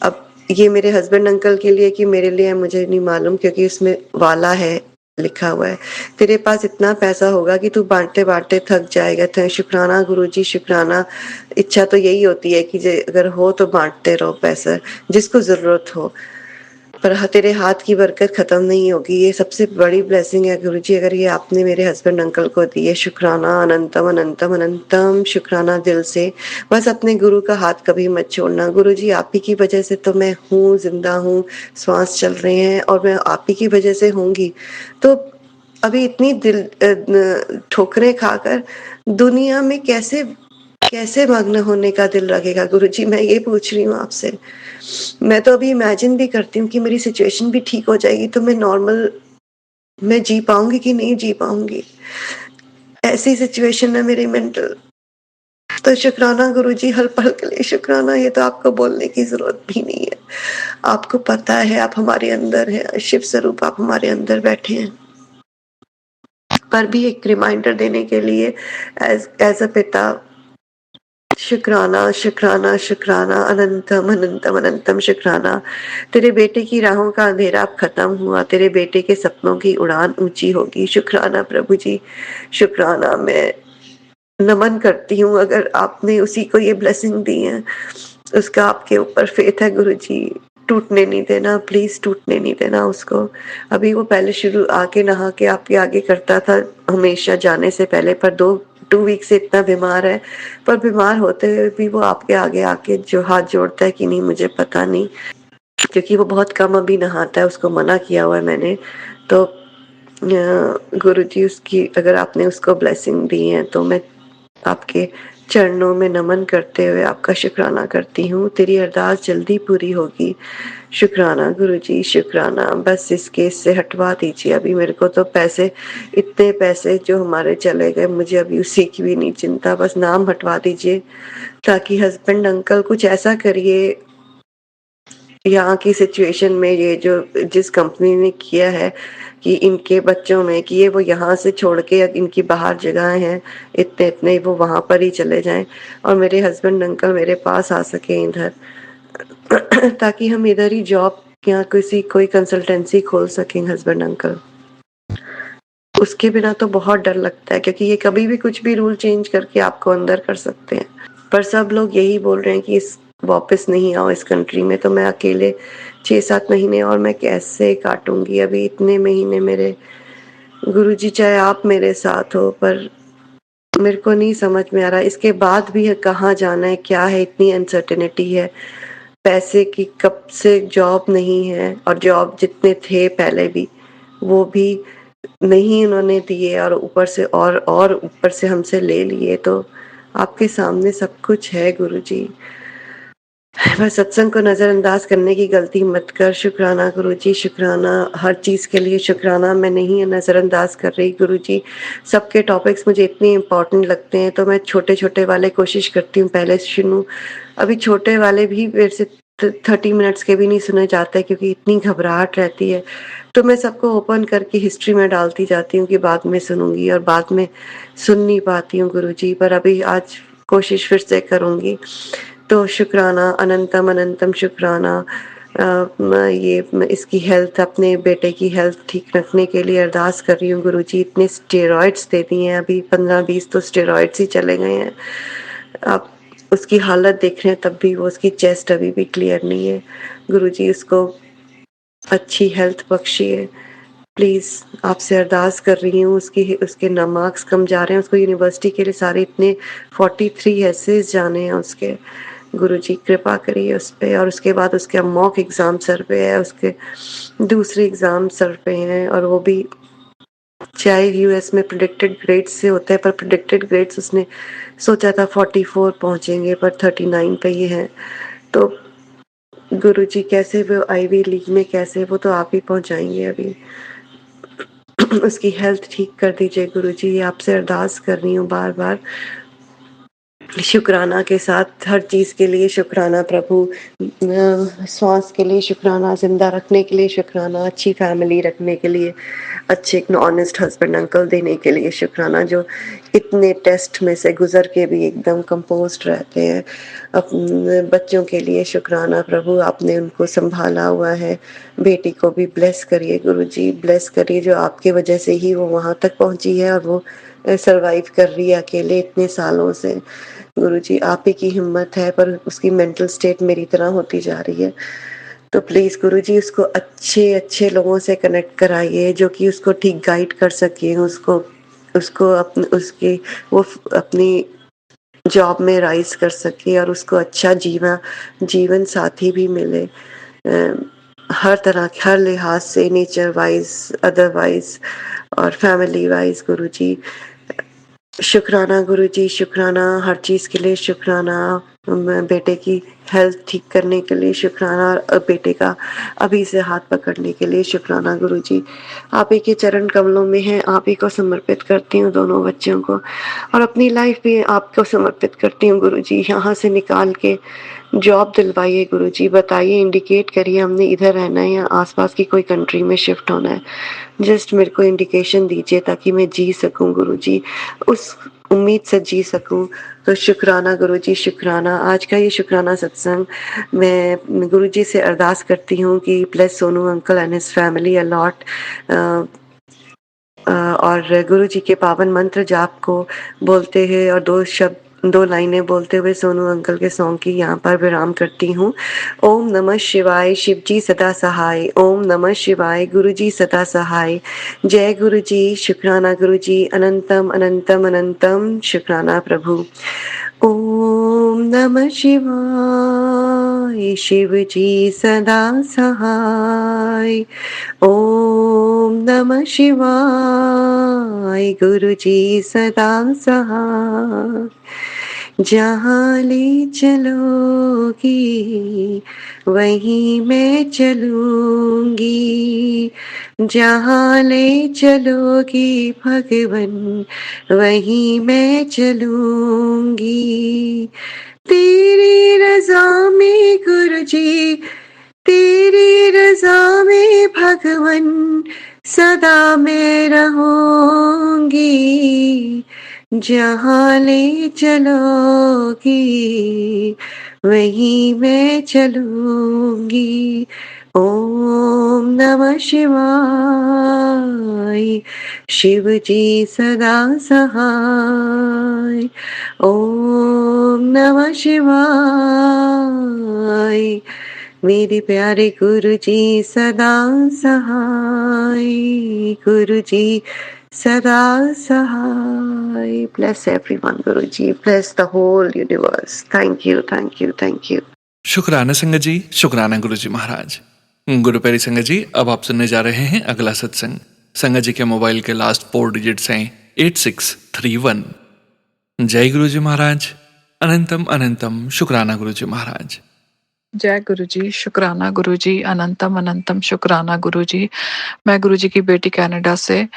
अब ये मेरे हस्बैंड अंकल के लिए कि मेरे लिए मुझे नहीं मालूम, क्योंकि उसमें वाला है लिखा हुआ है। तेरे पास इतना पैसा होगा कि तू बांटते बांटते थक जाएगा। शुक्राना गुरुजी, शुक्राना। इच्छा तो यही होती है कि अगर हो तो बांटते रहो पैसा जिसको जरूरत हो, पर तेरे हाथ की बरकत खत्म नहीं होगी। ये सबसे बड़ी ब्लेसिंग है गुरुजी, अगर ये आपने मेरे हस्बैंड अंकल को दी है। शुक्राना, अनंतम अनंतम अनंतम शुक्राना दिल से। बस अपने गुरु का हाथ कभी मत छोड़ना गुरुजी, आप ही की वजह से तो मैं हूँ, जिंदा हूँ, श्वास चल रहे हैं, और मैं आप ही की वजह से होंगी। तो अभी इतनी दिल ठोकरें खाकर दुनिया में कैसे मग्न होने का दिल लगेगा गुरुजी, मैं ये पूछ रही हूँ आपसे। मैं तो अभी इमेजिन भी करती हूँ कि मेरी सिचुएशन भी ठीक हो जाएगी तो मैं जी पाऊंगी कि नहीं जी पाऊंगी, ऐसी सिचुएशन है मेरी मेंटल। तो शुक्राना गुरुजी, हर पल के लिए शुक्राना। ये तो आपको बोलने की जरूरत भी नहीं है, आपको पता है, आप हमारे अंदर है, शिव स्वरूप आप हमारे अंदर बैठे हैं। पर भी एक रिमाइंडर देने के लिए एज अ पिता, शुक्राना शुक्राना शुक्राना, अनंतम अनंतम अनंतम शुक्राना। तेरे बेटे की राहों का अंधेरा अब खत्म हुआ, तेरे बेटे के सपनों की उड़ान ऊंची होगी। शुक्राना प्रभु जी, शुक्राना। मैं नमन करती हूँ, अगर आपने उसी को ये ब्लेसिंग दी है उसका आपके ऊपर फेथ है गुरु जी। टूटने नहीं देना, प्लीज टूटने नहीं देना उसको। अभी वो पहले शुरू आके नहा के आपके आगे करता था हमेशा जाने से पहले, पर 2 वीक से इतना बीमार है, पर बीमार होते हुए भी वो आपके आगे आके जो हाथ जोड़ता है कि नहीं मुझे पता नहीं, क्योंकि वो बहुत कम अभी नहाता है, उसको मना किया हुआ है मैंने। तो गुरुजी उसकी अगर आपने उसको ब्लेसिंग दी है तो मैं आपके चरणों में नमन करते हुए आपका शुक्राना करती हूँ। तेरी अरदास जल्दी पूरी होगी। शुक्राना गुरुजी, शुक्राना। बस इस केस से हटवा दीजिए। अभी मेरे को तो पैसे, इतने पैसे जो हमारे चले गए, मुझे अभी उसी की भी नहीं चिंता, बस नाम हटवा दीजिए ताकि हस्बैंड अंकल कुछ ऐसा करिए यहाँ की सिचुएशन में, ये जो जिस कंपनी ने किया है कि इनके बच्चों में कि ये वो यहाँ से छोड़ के इनकी बाहर जगह हैं इतने इतने, वो वहां पर ही चले जाएं और मेरे हस्बैंड अंकल मेरे पास आ सके इधर ताकि हम इधर ही जॉब या कोई कंसल्टेंसी खोल सकें हस्बैंड अंकल। उसके बिना तो बहुत डर लगता है क्योंकि ये कभी भी कुछ भी रूल चेंज करके आपको अंदर कर सकते हैं। पर सब लोग यही बोल रहे हैं कि वापस नहीं आओ इस कंट्री में। तो मैं अकेले 6-7 महीने और मैं कैसे काटूंगी अभी इतने महीने मेरे। गुरुजी चाहे आप मेरे साथ हो, पर मेरे को नहीं समझ में आ रहा इसके बाद भी कहाँ जाना है, क्या है, इतनी अनसर्टेनिटी है। पैसे की कब से जॉब नहीं है और जॉब जितने थे पहले भी वो भी नहीं उन्होंने दिए और ऊपर से और ऊपर से हमसे ले लिए। तो आपके सामने सब कुछ है गुरुजी, बस सत्संग को नजरअंदाज करने की गलती मत कर। शुक्राना गुरुजी, शुक्राना, हर चीज के लिए शुक्राना। मैं नहीं नजरअंदाज कर रही गुरुजी, सबके टॉपिक्स मुझे इतने इम्पोर्टेंट लगते हैं तो मैं छोटे छोटे वाले कोशिश करती हूँ पहले सुनूं। अभी छोटे वाले भी मेरे से 30 मिनट्स के भी नहीं सुने जाते क्योंकि इतनी घबराहट रहती है। तो मैं सबको ओपन करके हिस्ट्री में डालती जाती हूँ कि बाद में सुनूंगी और बाद में सुन नहीं पाती हूँ गुरुजी, पर अभी आज कोशिश फिर से करूंगी। तो शुक्राना, अनंतम अनंतम शुक्राना। मैं इसकी हेल्थ, अपने बेटे की हेल्थ ठीक रखने के लिए अरदास कर रही हूँ गुरुजी। इतने स्टेरॉइड्स दे दिए हैं, अभी 15-20 तो स्टेरॉइड्स ही चले गए हैं। आप उसकी हालत देख रहे हैं तब भी वो, उसकी चेस्ट अभी भी क्लियर नहीं है। गुरुजी उसको अच्छी हेल्थ बख्शिए प्लीज, आपसे अरदास कर रही हूँ। उसके मार्क्स कम जा रहे हैं, उसको यूनिवर्सिटी के लिए सारे इतने 43 एसेस जाने हैं उसके। गुरुजी कृपा करिए उस पे। और उसके बाद उसके मॉक एग्जाम सर पे है, उसके दूसरे एग्जाम सर पे हैं और वो भी चाहे यूएस में प्रिडिक्टेड ग्रेड्स से होता है, पर प्रिडिक्टेड ग्रेड्स उसने सोचा था 44 पहुंचेंगे पर 39 पे ही है। तो गुरुजी कैसे वो आईवी लीग में, कैसे वो तो आप ही पहुंचाएंगे। अभी उसकी हेल्थ ठीक कर दीजिए गुरुजी, आपसे अरदास कर रही हूँ बार बार। शुक्राना के साथ हर चीज के लिए शुक्राना प्रभु। श्वास के लिए शुक्राना, जिंदा रखने के लिए शुक्राना, अच्छी फैमिली रखने के लिए, अच्छे एक ऑनेस्ट हस्बैंड अंकल देने के लिए शुक्राना, जो इतने टेस्ट में से गुजर के भी एकदम कंपोज्ड रहते हैं। अपने बच्चों के लिए शुक्राना प्रभु, आपने उनको संभाला हुआ है। बेटी को भी ब्लेस करिए गुरुजी, ब्लेस करिए, जो आपके वजह से ही वो वहां तक पहुंची है और वो सरवाइव कर रही है अकेले इतने सालों से। गुरुजी आप ही की हिम्मत है, पर उसकी मेंटल स्टेट मेरी तरह होती जा रही है। तो प्लीज गुरुजी उसको अच्छे अच्छे लोगों से कनेक्ट कराइए जो कि उसको ठीक गाइड कर सके, उसको उसकी वो अपनी जॉब में राइज कर सके और उसको अच्छा जीवन साथी भी मिले, हर तरह, हर लिहाज से, नेचर वाइज, अदरवाइज और फैमिली वाइज। गुरुजी शुक्राना गुरुजी, शुक्राना, हर चीज के लिए शुक्राना। बेटे की हेल्थ ठीक करने के लिए शुक्राना, बेटे का अभी से हाथ पकड़ने के लिए शुक्राना गुरुजी। आप ही के चरण कमलों में है, आप ही को समर्पित करती हूँ दोनों बच्चों को और अपनी लाइफ भी आपको समर्पित करती हूँ गुरुजी। यहाँ से निकाल के जॉब दिलवाइए गुरुजी, बताइए, इंडिकेट करिए हमने इधर रहना है या आसपास की कोई कंट्री में शिफ्ट होना है। जस्ट मेरे को इंडिकेशन दीजिए ताकि मैं जी सकूं गुरुजी, उस उम्मीद से जी सकूं। तो शुक्राना गुरुजी, शुक्राना। आज का ये शुक्राना सत्संग मैं गुरुजी से अरदास करती हूँ कि bless Sonu uncle and his family a lot, और गुरुजी के पावन मंत्र जाप को बोलते हैं और दो लाइनें बोलते हुए सोनू अंकल के सॉन्ग की यहाँ पर विराम करती हूँ। ओम नमः शिवाय, शिवजी सदा सहाय। ओम नमः शिवाय, गुरुजी सदा सहाय। जय गुरुजी, शुक्राना गुरुजी, अनंतम अनंतम अनंतम शुक्राना प्रभु। ओम नमः शिवाय शिव जी सदा सहाय। ओम नमः शिवाय गुरु जी सदा सहाय। जहाँ ले चलोगी वहीं मैं चलूंगी। जहाँ ले चलोगी भगवन वहीं मैं चलूंगी। तेरी रज़ा में गुरुजी, तेरी रज़ा में भगवन सदा मैं रहूंगी। जहाँ ले चलोगी वहीं मैं चलूंगी। ओम नमः शिवाय शिव जी सदा सहाय। ओम नमः शिवाय मेरे प्यारे गुरु जी सदा सहाय। गुरु जी सदा सहाय। Bless everyone, Guruji. Bless the whole universe. Thank you, thank you, thank you. शुक्राना संगत जी, शुक्राना गुरु जी महाराज। गुरु प्यारी संगत जी, अब आप सुनने जा रहे हैं अगला सत्संग। संगत जी के मोबाइल के लास्ट 4 डिजिट्स हैं 8631। जय गुरु जी महाराज। अनंतम अनंतम शुक्राना गुरु जी महाराज। जय गुरु जी, शुक्राना गुरु जी, अनंतम अनंतम शुक्राना गुरु जी। मैं गुरु जी की बेटी कनाडा से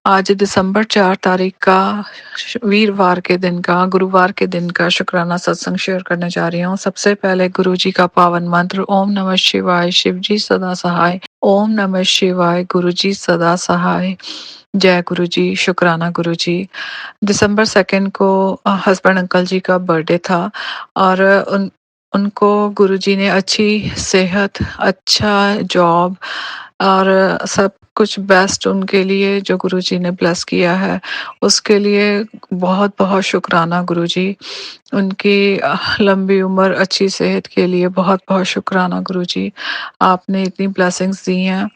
आज दिसंबर 4 तारीख का वीरवार के दिन का, गुरुवार के दिन का शुक्राना सत्संग शेयर करने जा रही हूँ। सबसे पहले गुरु जी का पावन मंत्र ओम नमः शिवाय शिव जी सदा सहाय। ओम नमः शिवाय गुरु जी सदा सहाय। जय गुरु जी, शुक्राना गुरु जी। दिसंबर 2 को हस्बैंड अंकल जी का बर्थडे था और उनको गुरुजी ने अच्छी सेहत, अच्छा जॉब और सब कुछ बेस्ट उनके लिए जो गुरुजी ने ब्लेस किया है, उसके लिए बहुत-बहुत शुक्राना गुरुजी। उनकी लंबी उम्र, अच्छी सेहत के लिए बहुत-बहुत शुक्राना गुरुजी। आपने इतनी ब्लेसिंग्स दी हैं,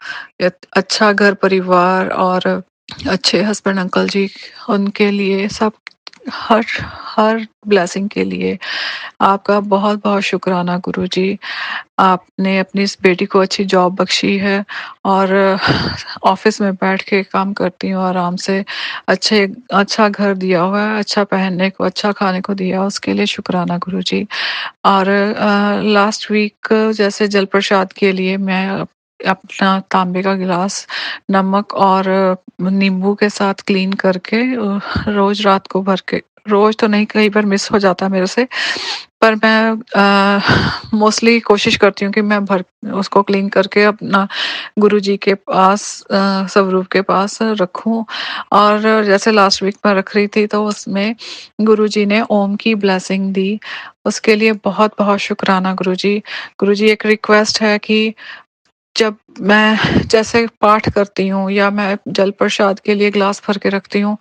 अच्छा घर परिवार और अच्छे हस्बैंड अंकल जी, उनके लिए सब हर हर ब्लेसिंग के लिए आपका बहुत-बहुत शुक्राना गुरुजी। आपने अपनी इस बेटी को अच्छी जॉब बख्शी है और ऑफिस में बैठ के काम करती हूँ आराम से। अच्छा घर दिया हुआ है, अच्छा पहनने को, अच्छा खाने को दिया, उसके लिए शुक्राना गुरुजी। और लास्ट वीक जैसे जल प्रसाद के लिए मैं अपना तांबे का गिलास नमक और नींबू के साथ क्लीन करके रोज रात को भर के, रोज तो नहीं, कई बार मिस हो जाता है मेरे से, पर मैं मोस्टली कोशिश करती हूँ कि मैं भर उसको क्लीन करके अपना गुरुजी के पास स्वरूप के पास रखूं। और जैसे लास्ट वीक मैं रख रही थी तो उसमें गुरुजी ने ओम की ब्लेसिंग दी, उसके लिए बहुत बहुत शुक्राना गुरुजी। गुरुजी एक रिक्वेस्ट है कि जब मैं जैसे पाठ करती हूँ या मैं जल प्रसाद के लिए ग्लास भर के रखती हूँ,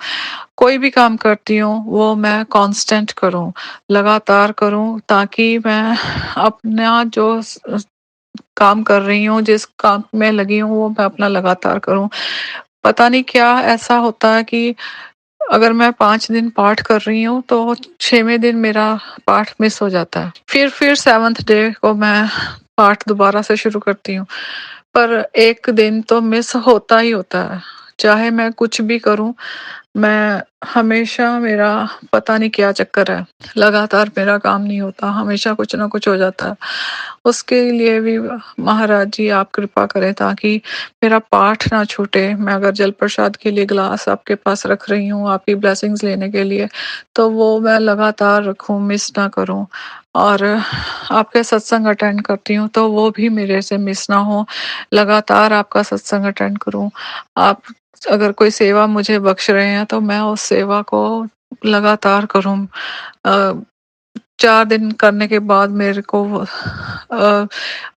कोई भी काम करती हूँ वो मैं कांस्टेंट करूँ, लगातार करूँ, ताकि मैं अपना जो काम कर रही हूँ, जिस काम में लगी हूँ वो मैं अपना लगातार करूँ। पता नहीं क्या ऐसा होता है कि अगर मैं 5 दिन पाठ कर रही हूँ तो 6वें दिन मेरा पाठ मिस हो जाता है। फिर 7th डे को मैं पाठ दोबारा से शुरू करती हूँ, पर एक दिन तो मिस होता ही होता है। चाहे मैं कुछ भी करूँ, मैं हमेशा, मेरा पता नहीं क्या चक्कर है, लगातार मेरा काम नहीं होता, हमेशा कुछ ना कुछ हो जाता है। उसके लिए भी महाराज जी आप कृपा करें ताकि मेरा पाठ ना छूटे। मैं अगर जल प्रसाद के लिए ग्लास आपके पास रख रही हूँ आपकी ब्लेसिंग्स लेने के लिए, तो वो मैं लगातार रखूँ, मिस ना करूँ। और आपके सत्संग अटेंड करती हूँ तो वो भी मेरे से मिस ना हो, लगातार आपका सत्संग अटेंड करूँ। आप अगर कोई सेवा मुझे बख्श रहे हैं तो मैं उस सेवा को लगातार करूँ। 4 दिन करने के बाद मेरे को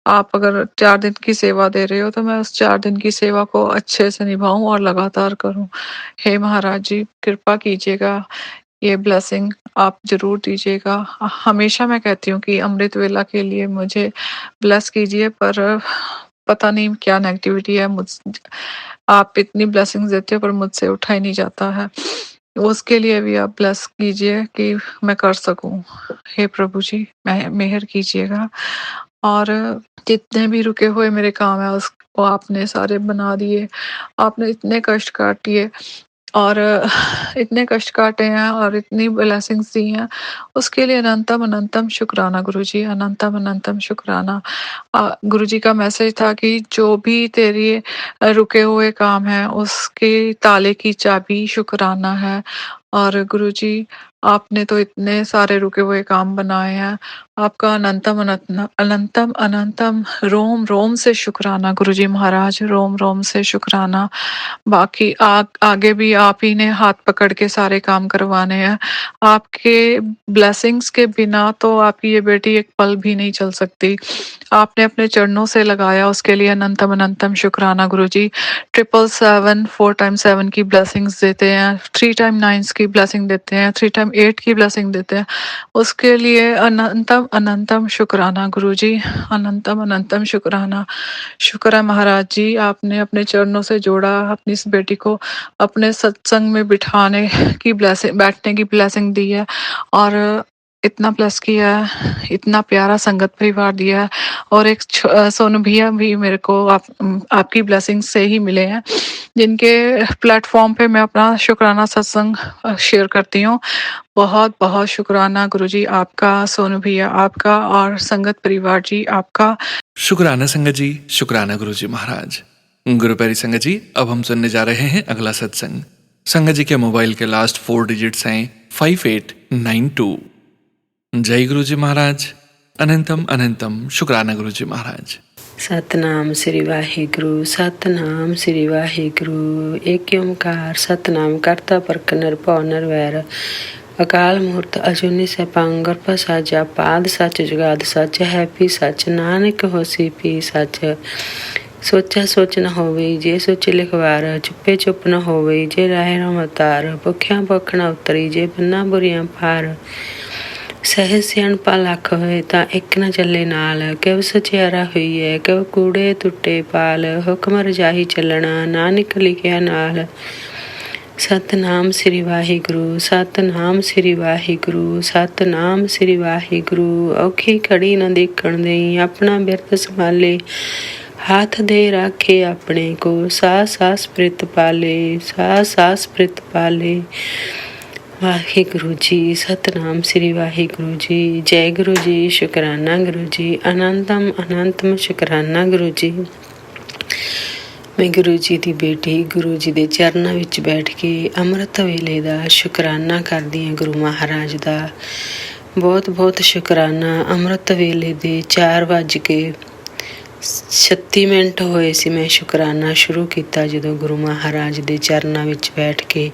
आप अगर 4 दिन की सेवा दे रहे हो तो मैं उस 4 दिन की सेवा को अच्छे से निभाऊँ और लगातार करूँ। हे महाराज जी कृपा कीजिएगा, ये ब्लेसिंग आप ज़रूर दीजिएगा। हमेशा मैं कहती हूँ कि अमृत वेला के लिए मुझे ब्लेस कीजिए, पर पता नहीं क्या नेगेटिविटी है, आप इतनी ब्लेसिंग्स देते हो पर मुझसे उठा ही नहीं जाता है। उसके लिए भी आप ब्लेस कीजिए कि मैं कर सकूं। हे प्रभु जी, मेहर कीजिएगा। और जितने भी रुके हुए मेरे काम है उसको आपने सारे बना दिए। आपने इतने कष्ट काटिए और इतने कष्ट काटे हैं और इतनी ब्लेसिंग्स दी हैं, उसके लिए अनंतम अनंतम शुक्राना गुरुजी, अनंतम अनंतम शुक्राना। गुरुजी का मैसेज था कि जो भी तेरे रुके हुए काम हैं उसके ताले की चाबी शुक्राना है। और गुरुजी, आपने तो इतने सारे रुके हुए काम बनाए हैं, आपका अनंतम अनंतम अनंतम अनंतम रोम रोम से शुक्राना गुरुजी महाराज, रोम रोम से शुक्राना। बाकी आगे भी आप ही ने हाथ पकड़ के सारे काम करवाने हैं। आपके ब्लेसिंग्स के बिना तो आपकी ये बेटी एक पल भी नहीं चल सकती। आपने अपने चरणों से लगाया, उसके लिए अनंतम अनंतम शुक्राना गुरुजी। 777 4 टाइम 7 की ब्लेसिंग्स देते हैं, 3 टाइम 9 की ब्लेसिंग देते हैं, 3 टाइम 8 की ब्लेसिंग देते हैं, उसके लिए अनंतम अनंतम शुक्राना गुरुजी, अनंतम अनंतम शुक्राना। शुक्र है महाराज जी, आपने अपने चरणों से जोड़ा, अपनी इस बेटी को अपने सत्संग में बिठाने की ब्लेसिंग, बैठने की ब्लेसिंग दी है और इतना ब्लेस किया है, इतना प्यारा संगत परिवार दिया है। और एक सोनू भैया भी मेरे को आपकी ब्लेसिंग से ही मिले हैं, जिनके प्लेटफॉर्म पे मैं अपना शुक्राना सत्संग शेयर करती हूँ। बहुत बहुत शुक्राना गुरुजी आपका, सोनू भैया आपका और संगत परिवार जी आपका। शुक्राना संगत जी, शुक्राना गुरु जी महाराज। गुरु प्यारी संगत जी, अब हम सुनने जा रहे हैं अगला सत्संग। संगत जी के मोबाइल के लास्ट 4 डिजिट्स हैं 5892। जय गुरु जी महाराज। अनंतम अनंतम शुक्राना गुरु जी महाराज। सतनाम श्री वाहिगुरु, सतनाम श्री वाहिगुरु। एक ओंकार सतनाम करता पुरख निरभਉ निरवैर। अकाल मूर्त अजूनी सैभं गुर प्रसादिया। पाद सच जुगाद सच, हैपी सच, नानक होसी पी सच। सोचा सोच न होवे जे सोच लिखवार। चुप्पे चुप न होवे जे राहे राम अवतार। भुखिया भुख न उतरी जे बन्ना बुरियां पार। ਸਹਿ ਸਿਆਣਪਾ ਲੱਖ ਹੋਏ ਤਾਂ ਇੱਕ ਨਾ ਚੱਲੇ ਨਾਲ। ਕਿਵ ਸਚਿਆਰਾ ਹੋਈਐ ਕਿਵ ਕੂੜੇ ਟੁੱਟੇ ਪਾਲ। ਹੁਕਮ ਰਜਾਈ ਚੱਲਣਾ ਨਾਨਕ ਲਿਖਿਆ ਨਾਲ। ਸਤਨਾਮ ਸ੍ਰੀ ਵਾਹਿਗੁਰੂ, ਸਤਨਾਮ ਸ੍ਰੀ ਵਾਹਿਗੁਰੂ, ਸਤਨਾਮ ਸ੍ਰੀ ਵਾਹਿਗੁਰੂ। ਔਖੀ ਘੜੀ ਨਾ ਦੇਖਣ ਦੇਈ ਆਪਣਾ ਬਿਰਤ ਸੰਭਾਲੇ। ਹੱਥ ਦੇ ਰਾਖੇ ਆਪਣੇ ਕੋ ਸਾਸ ਸਾਸ ਪ੍ਰਿਤ ਪਾਲੇ, ਸਾਸ ਸਾਸ ਪ੍ਰਿਤ ਪਾਲੇ। ਵਾਹਿਗੁਰੂ ਜੀ, ਸਤਨਾਮ ਸ੍ਰੀ ਵਾਹਿਗੁਰੂ ਜੀ। ਜੈ ਗੁਰੂ ਜੀ, ਸ਼ੁਕਰਾਨਾ ਗੁਰੂ ਜੀ, ਅਨੰਤਮ ਅਨੰਤਮ ਸ਼ੁਕਰਾਨਾ ਗੁਰੂ ਜੀ। ਮੈਂ ਗੁਰੂ ਜੀ ਦੀ ਬੇਟੀ ਗੁਰੂ ਜੀ ਦੇ ਚਰਨਾਂ ਵਿੱਚ ਬੈਠ ਕੇ ਅੰਮ੍ਰਿਤ ਵੇਲੇ ਦਾ ਸ਼ੁਕਰਾਨਾ ਕਰਦੀ ਹਾਂ ਗੁਰੂ ਮਹਾਰਾਜ ਦਾ। ਬਹੁਤ ਬਹੁਤ ਸ਼ੁਕਰਾਨਾ। ਅੰਮ੍ਰਿਤ ਵੇਲੇ ਦੇ 4:36 ਹੋਏ ਸੀ। ਮੈਂ ਸ਼ੁਕਰਾਨਾ ਸ਼ੁਰੂ ਕੀਤਾ ਜਦੋਂ ਗੁਰੂ ਮਹਾਰਾਜ ਦੇ ਚਰਨਾਂ ਵਿੱਚ ਬੈਠ ਕੇ।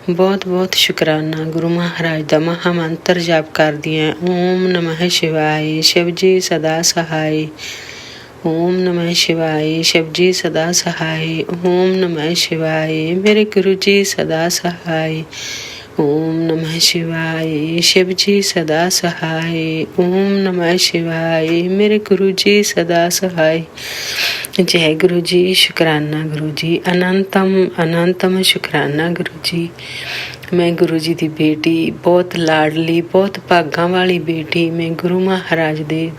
ਬਹੁਤ ਬਹੁਤ ਸ਼ੁਕਰਾਨਾ। ਗੁਰੂ ਮਹਾਰਾਜ ਦਾ ਮਹਾ ਮੰਤਰ ਜਾਪ ਕਰਦੀ ਹਾਂ। ਓਮ ਨਮः ਸ਼ਿਵਾਏ, ਸ਼ਿਵ ਜੀ ਸਦਾ ਸਹਾਏ। ਓਮ ਨਮः ਸ਼ਿਵਾਏ, ਸ਼ਿਵ ਜੀ ਸਦਾ ਸਹਾਏ। ਓਮ ਨਮः ਸ਼ਿਵਾਏ, ਮੇਰੇ ਗੁਰੂ ਜੀ ਸਦਾ ਸਹਾਏ। ਓਮ ਨਮः ਸ਼ਿਵਾਏ, ਸ਼ਿਵ ਜੀ ਸਦਾ ਸਹਾਏ। ਓਮ ਨਮः ਸ਼ਿਵਾਏ, ਮੇਰੇ ਗੁਰੂ ਜੀ ਸਦਾ ਸਹਾਏ। ਜੈ ਗੁਰੂ ਜੀ, ਸ਼ੁਕਰਾਨਾ ਗੁਰੂ ਜੀ, ਅਨੰਤਮ ਅਨੰਤਮ ਸ਼ੁਕਰਾਨਾ ਗੁਰੂ ਜੀ। ਮੈਂ ਗੁਰੂ ਜੀ ਦੀ ਬੇਟੀ, ਬਹੁਤ ਲਾਡਲੀ, ਬਹੁਤ ਭਾਗਾਂ ਵਾਲੀ ਬੇਟੀ। ਮੈਂ ਗੁਰੂ ਮਹਾਰਾਜ ਦੇ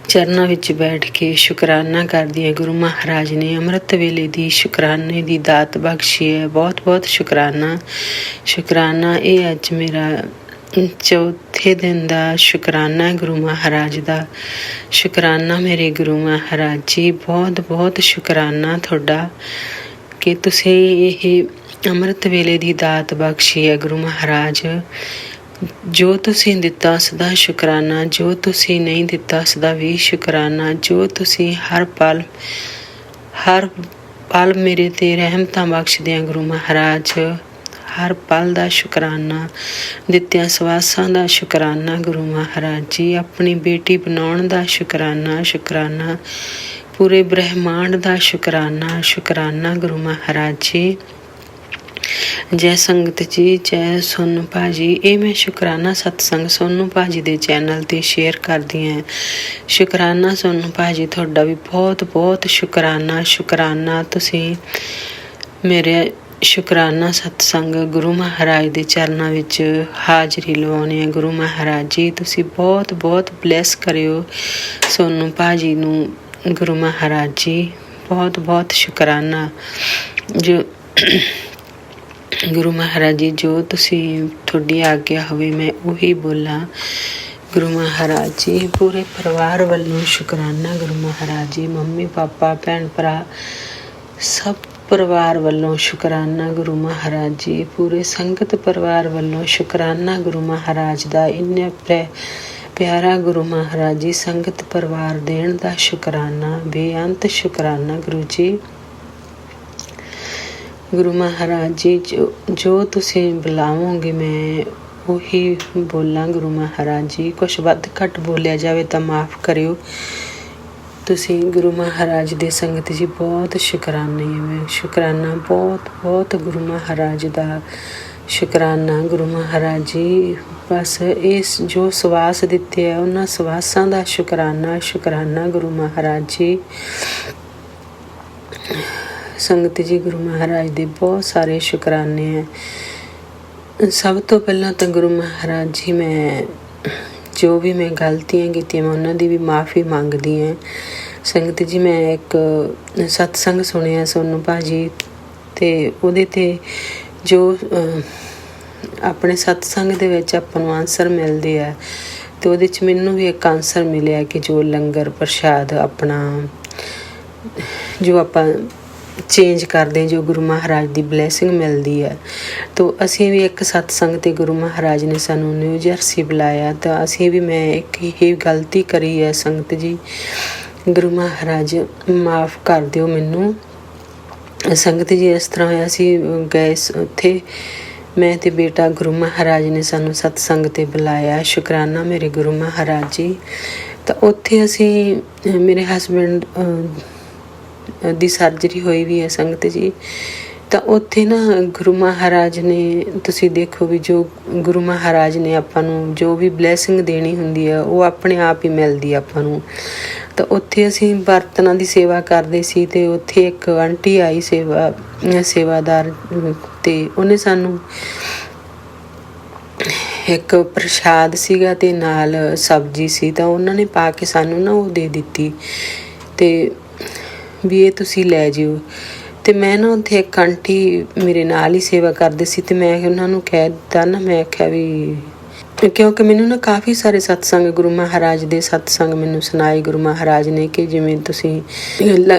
ਚਰਨਾਂ ਵਿੱਚ ਬੈਠ ਕੇ ਸ਼ੁਕਰਾਨਾ ਕਰਦੀ ਹੈ। ਗੁਰੂ ਮਹਾਰਾਜ ਨੇ ਅੰਮ੍ਰਿਤ ਵੇਲੇ ਦੀ ਸ਼ੁਕਰਾਨੇ ਦੀ ਦਾਤ ਬਖਸ਼ੀ ਹੈ। ਬਹੁਤ ਬਹੁਤ ਸ਼ੁਕਰਾਨਾ। ਸ਼ੁਕਰਾਨਾ। ਇਹ ਅੱਜ ਮੇਰਾ ਚੌਥੇ ਦਿਨ ਦਾ ਸ਼ੁਕਰਾਨਾ ਗੁਰੂ ਮਹਾਰਾਜ ਦਾ। ਸ਼ੁਕਰਾਨਾ ਮੇਰੇ ਗੁਰੂ ਮਹਾਰਾਜ ਜੀ, ਬਹੁਤ ਬਹੁਤ ਸ਼ੁਕਰਾਨਾ ਤੁਹਾਡਾ ਕਿ ਤੁਸੀਂ ਇਹ ਅੰਮ੍ਰਿਤ ਵੇਲੇ ਦੀ ਦਾਤ ਬਖਸ਼ੀ ਹੈ ਗੁਰੂ ਮਹਾਰਾਜ। ਜੋ ਤੁਸੀਂ ਦਿੱਤਾ ਸਦਾ ਸ਼ੁਕਰਾਨਾ, ਜੋ ਤੁਸੀਂ ਨਹੀਂ ਦਿੱਤਾ ਸਦਾ ਵੀ ਸ਼ੁਕਰਾਨਾ। ਜੋ ਤੁਸੀਂ ਹਰ ਪਲ ਮੇਰੇ 'ਤੇ ਰਹਿਮਤਾਂ ਬਖਸ਼ਦੇ ਆ ਗੁਰੂ ਮਹਾਰਾਜ। ਹਰ ਪਲ ਦਾ ਸ਼ੁਕਰਾਨਾ। ਦਿੱਤਿਆਂ ਸਵਾਸਾਂ ਦਾ ਸ਼ੁਕਰਾਨਾ ਗੁਰੂ ਮਹਾਰਾਜ ਜੀ। ਆਪਣੀ ਬੇਟੀ ਬਣਾਉਣ ਦਾ ਸ਼ੁਕਰਾਨਾ, ਸ਼ੁਕਰਾਨਾ। ਪੂਰੇ ਬ੍ਰਹਿਮੰਡ ਦਾ ਸ਼ੁਕਰਾਨਾ, ਸ਼ੁਕਰਾਨਾ ਗੁਰੂ ਮਹਾਰਾਜ ਜੀ। ਜੈ ਸੰਗਤ ਜੀ, ਜੈ ਸੋਨੂ ਭਾਜੀ। ਇਹ ਮੈਂ ਸ਼ੁਕਰਾਨਾ ਸਤਸੰਗ ਸੋਨੂ ਭਾਜੀ ਦੇ ਚੈਨਲ 'ਤੇ ਸ਼ੇਅਰ ਕਰਦੀ ਹਾਂ। ਸ਼ੁਕਰਾਨਾ ਸੋਨੂ ਭਾਜੀ, ਤੁਹਾਡਾ ਵੀ ਬਹੁਤ ਬਹੁਤ ਸ਼ੁਕਰਾਨਾ, ਸ਼ੁਕਰਾਨਾ। ਤੁਸੀਂ ਮੇਰੇ ਸ਼ੁਕਰਾਨਾ ਸਤਸੰਗ ਗੁਰੂ ਮਹਾਰਾਜ ਦੇ ਚਰਨਾਂ ਵਿੱਚ ਹਾਜ਼ਰੀ ਲਵਾਉਂਦੇ ਹਾਂ। ਗੁਰੂ ਮਹਾਰਾਜ ਜੀ ਤੁਸੀਂ ਬਹੁਤ ਬਹੁਤ ਬਲੈਸ ਕਰਿਓ ਸੋਨੂੰ ਭਾਜੀ ਨੂੰ। ਗੁਰੂ ਮਹਾਰਾਜ ਜੀ ਬਹੁਤ ਬਹੁਤ ਸ਼ੁਕਰਾਨਾ। ਜੋ ਗੁਰੂ ਮਹਾਰਾਜ ਜੀ ਜੋ ਤੁਸੀਂ ਤੁਹਾਡੀ ਆਗਿਆ ਹੋਵੇ ਮੈਂ ਉਹੀ ਬੋਲਾਂ। ਗੁਰੂ ਮਹਾਰਾਜ ਜੀ ਪੂਰੇ ਪਰਿਵਾਰ ਵੱਲੋਂ ਸ਼ੁਕਰਾਨਾ। ਗੁਰੂ ਮਹਾਰਾਜ ਜੀ ਮੰਮੀ ਪਾਪਾ ਭੈਣ ਭਰਾ ਸਭ ਪਰਿਵਾਰ ਵੱਲੋਂ ਸ਼ੁਕਰਾਨਾ। ਗੁਰੂ ਮਹਾਰਾਜ ਜੀ ਪੂਰੇ ਸੰਗਤ ਪਰਿਵਾਰ ਵੱਲੋਂ ਸ਼ੁਕਰਾਨਾ। ਗੁਰੂ ਮਹਾਰਾਜ ਦਾ ਇੰਨਾ ਪਿਆਰਾ ਗੁਰੂ ਮਹਾਰਾਜ ਜੀ ਸੰਗਤ ਪਰਿਵਾਰ ਦੇਣ ਦਾ ਸ਼ੁਕਰਾਨਾ, ਬੇਅੰਤ ਸ਼ੁਕਰਾਨਾ ਗੁਰੂ ਜੀ। ਗੁਰੂ ਮਹਾਰਾਜ ਜੀ ਜੋ ਤੁਸੀਂ ਬੁਲਾਵੋਗੇ ਮੈਂ ਉਹੀ ਬੋਲਾਂ। ਗੁਰੂ ਮਹਾਰਾਜ ਜੀ ਕੁਛ ਵੱਧ ਘੱਟ ਬੋਲਿਆ ਜਾਵੇ ਤਾਂ ਮਾਫ਼ ਕਰਿਓ ਤੁਸੀਂ। ਗੁਰੂ ਮਹਾਰਾਜ ਦੇ ਸੰਗਤ ਜੀ ਬਹੁਤ ਸ਼ੁਕਰਾਨੇ ਮੈਂ ਸ਼ੁਕਰਾਨਾ ਬਹੁਤ ਬਹੁਤ ਗੁਰੂ ਮਹਾਰਾਜ ਦਾ ਸ਼ੁਕਰਾਨਾ। ਗੁਰੂ ਮਹਾਰਾਜ ਜੀ ਬਸ ਇਸ ਜੋ ਸਵਾਸ ਦਿੱਤੇ ਆ ਉਹਨਾਂ ਸਵਾਸਾਂ ਦਾ ਸ਼ੁਕਰਾਨਾ ਸ਼ੁਕਰਾਨਾ ਗੁਰੂ ਮਹਾਰਾਜ ਜੀ। ਸੰਗਤ ਜੀ ਗੁਰੂ ਮਹਾਰਾਜ ਦੇ ਬਹੁਤ ਸਾਰੇ ਸ਼ੁਕਰਾਨੇ ਹੈ। ਸਭ ਤੋਂ ਪਹਿਲਾਂ ਤਾਂ ਗੁਰੂ ਮਹਾਰਾਜ ਜੀ ਮੈਂ ਜੋ ਵੀ ਮੈਂ ਗਲਤੀਆਂ ਕੀਤੀਆਂ ਮੈਂ ਉਹਨਾਂ ਦੀ ਵੀ ਮਾफ़ੀ ਮੰਗਦੀ ਹਾਂ। ਸੰਗਤ ਜੀ ਮੈਂ ਇੱਕ ਸਤਸੰਗ ਸੁਣਿਆ ਸੋਨੂੰ ਭਾਜੀ ਅਤੇ ਉਹਦੇ 'ਤੇ ਜੋ ਆਪਣੇ ਸਤਸੰਗ ਦੇ ਵਿੱਚ ਆਪਾਂ ਨੂੰ ਆਨਸਰ ਮਿਲਦੇ ਆ ਅਤੇ ਉਹਦੇ 'ਚ ਮੈਨੂੰ ਵੀ ਇੱਕ ਆਨਸਰ ਮਿਲਿਆ ਕਿ ਜੋ ਲੰਗਰ ਪ੍ਰਸ਼ਾਦ ਆਪਣਾ ਜੋ ਆਪਾਂ ਚੇਂਜ ਕਰਦੇ ਜੋ ਗੁਰੂ ਮਹਾਰਾਜ ਦੀ ਬਲੈਸਿੰਗ ਮਿਲਦੀ ਹੈ। ਤਾਂ ਅਸੀਂ ਵੀ ਇੱਕ ਸਤਸੰਗ 'ਤੇ ਗੁਰੂ ਮਹਾਰਾਜ ਨੇ ਸਾਨੂੰ ਨਿਊ ਜਰਸੀ ਬੁਲਾਇਆ ਤਾਂ ਅਸੀਂ ਵੀ ਮੈਂ ਇੱਕ ਹੀ ਗਲਤੀ ਕਰੀ ਹੈ। ਸੰਗਤ ਜੀ ਗੁਰੂ ਮਹਾਰਾਜ ਮਾफ़ ਕਰ ਦਿਓ ਮੈਨੂੰ। ਸੰਗਤ ਜੀ ਇਸ ਤਰ੍ਹਾਂ ਹੋਇਆ ਸੀ ਗਏ ਉੱਥੇ ਮੈਂ ਅਤੇ ਬੇਟਾ ਗੁਰੂ ਮਹਾਰਾਜ ਨੇ ਸਾਨੂੰ ਸਤਸੰਗ 'ਤੇ ਬੁਲਾਇਆ। ਸ਼ੁਕਰਾਨਾ ਮੇਰੇ ਗੁਰੂ ਮਹਾਰਾਜ ਜੀ। ਤਾਂ ਉੱਥੇ ਅਸੀਂ ਮੇਰੇ ਹਸਬੈਂਡ ਦੀ ਸਰਜਰੀ ਹੋਈ ਵੀ ਹੈ ਸੰਗਤ ਜੀ। ਤਾਂ ਉੱਥੇ ਨਾ ਗੁਰੂ ਮਹਾਰਾਜ ਨੇ ਤੁਸੀਂ ਦੇਖੋ ਵੀ ਜੋ ਗੁਰੂ ਮਹਾਰਾਜ ਨੇ ਆਪਾਂ ਨੂੰ ਜੋ ਵੀ ਬਲੈਸਿੰਗ ਦੇਣੀ ਹੁੰਦੀ ਹੈ ਉਹ ਆਪਣੇ ਆਪ ਹੀ ਮਿਲਦੀ ਆਪਾਂ ਨੂੰ। ਤਾਂ ਉੱਥੇ ਅਸੀਂ ਬਰਤਨਾਂ ਦੀ ਸੇਵਾ ਕਰਦੇ ਸੀ ਅਤੇ ਉੱਥੇ ਇੱਕ ਆਂਟੀ ਆਈ ਸੇਵਾਦਾਰ ਅਤੇ ਉਹਨੇ ਸਾਨੂੰ ਇੱਕ ਪ੍ਰਸ਼ਾਦ ਸੀਗਾ ਅਤੇ ਨਾਲ ਸਬਜ਼ੀ ਸੀ ਤਾਂ ਉਹਨਾਂ ਨੇ ਪਾ ਕੇ ਸਾਨੂੰ ਨਾ ਉਹ ਦੇ ਦਿੱਤੀ ਅਤੇ ਵੀ ਇਹ ਤੁਸੀਂ ਲੈ ਜਿਓ। ਅਤੇ ਮੈਂ ਨਾ ਉੱਥੇ ਇੱਕ ਆਂਟੀ ਮੇਰੇ ਨਾਲ ਹੀ ਸੇਵਾ ਕਰਦੇ ਸੀ ਅਤੇ ਮੈਂ ਉਹਨਾਂ ਨੂੰ ਕਹਿ ਦਿੱਤਾ ਨਾ ਮੈਂ ਆਖਿਆ ਵੀ ਕਿਉਂਕਿ ਮੈਨੂੰ ਨਾ ਕਾਫੀ ਸਾਰੇ ਸਤਸੰਗ ਗੁਰੂ ਮਹਾਰਾਜ ਦੇ ਸਤਸੰਗ ਮੈਨੂੰ ਸੁਣਾਏ ਗੁਰੂ ਮਹਾਰਾਜ ਨੇ ਕਿ ਜਿਵੇਂ ਤੁਸੀਂ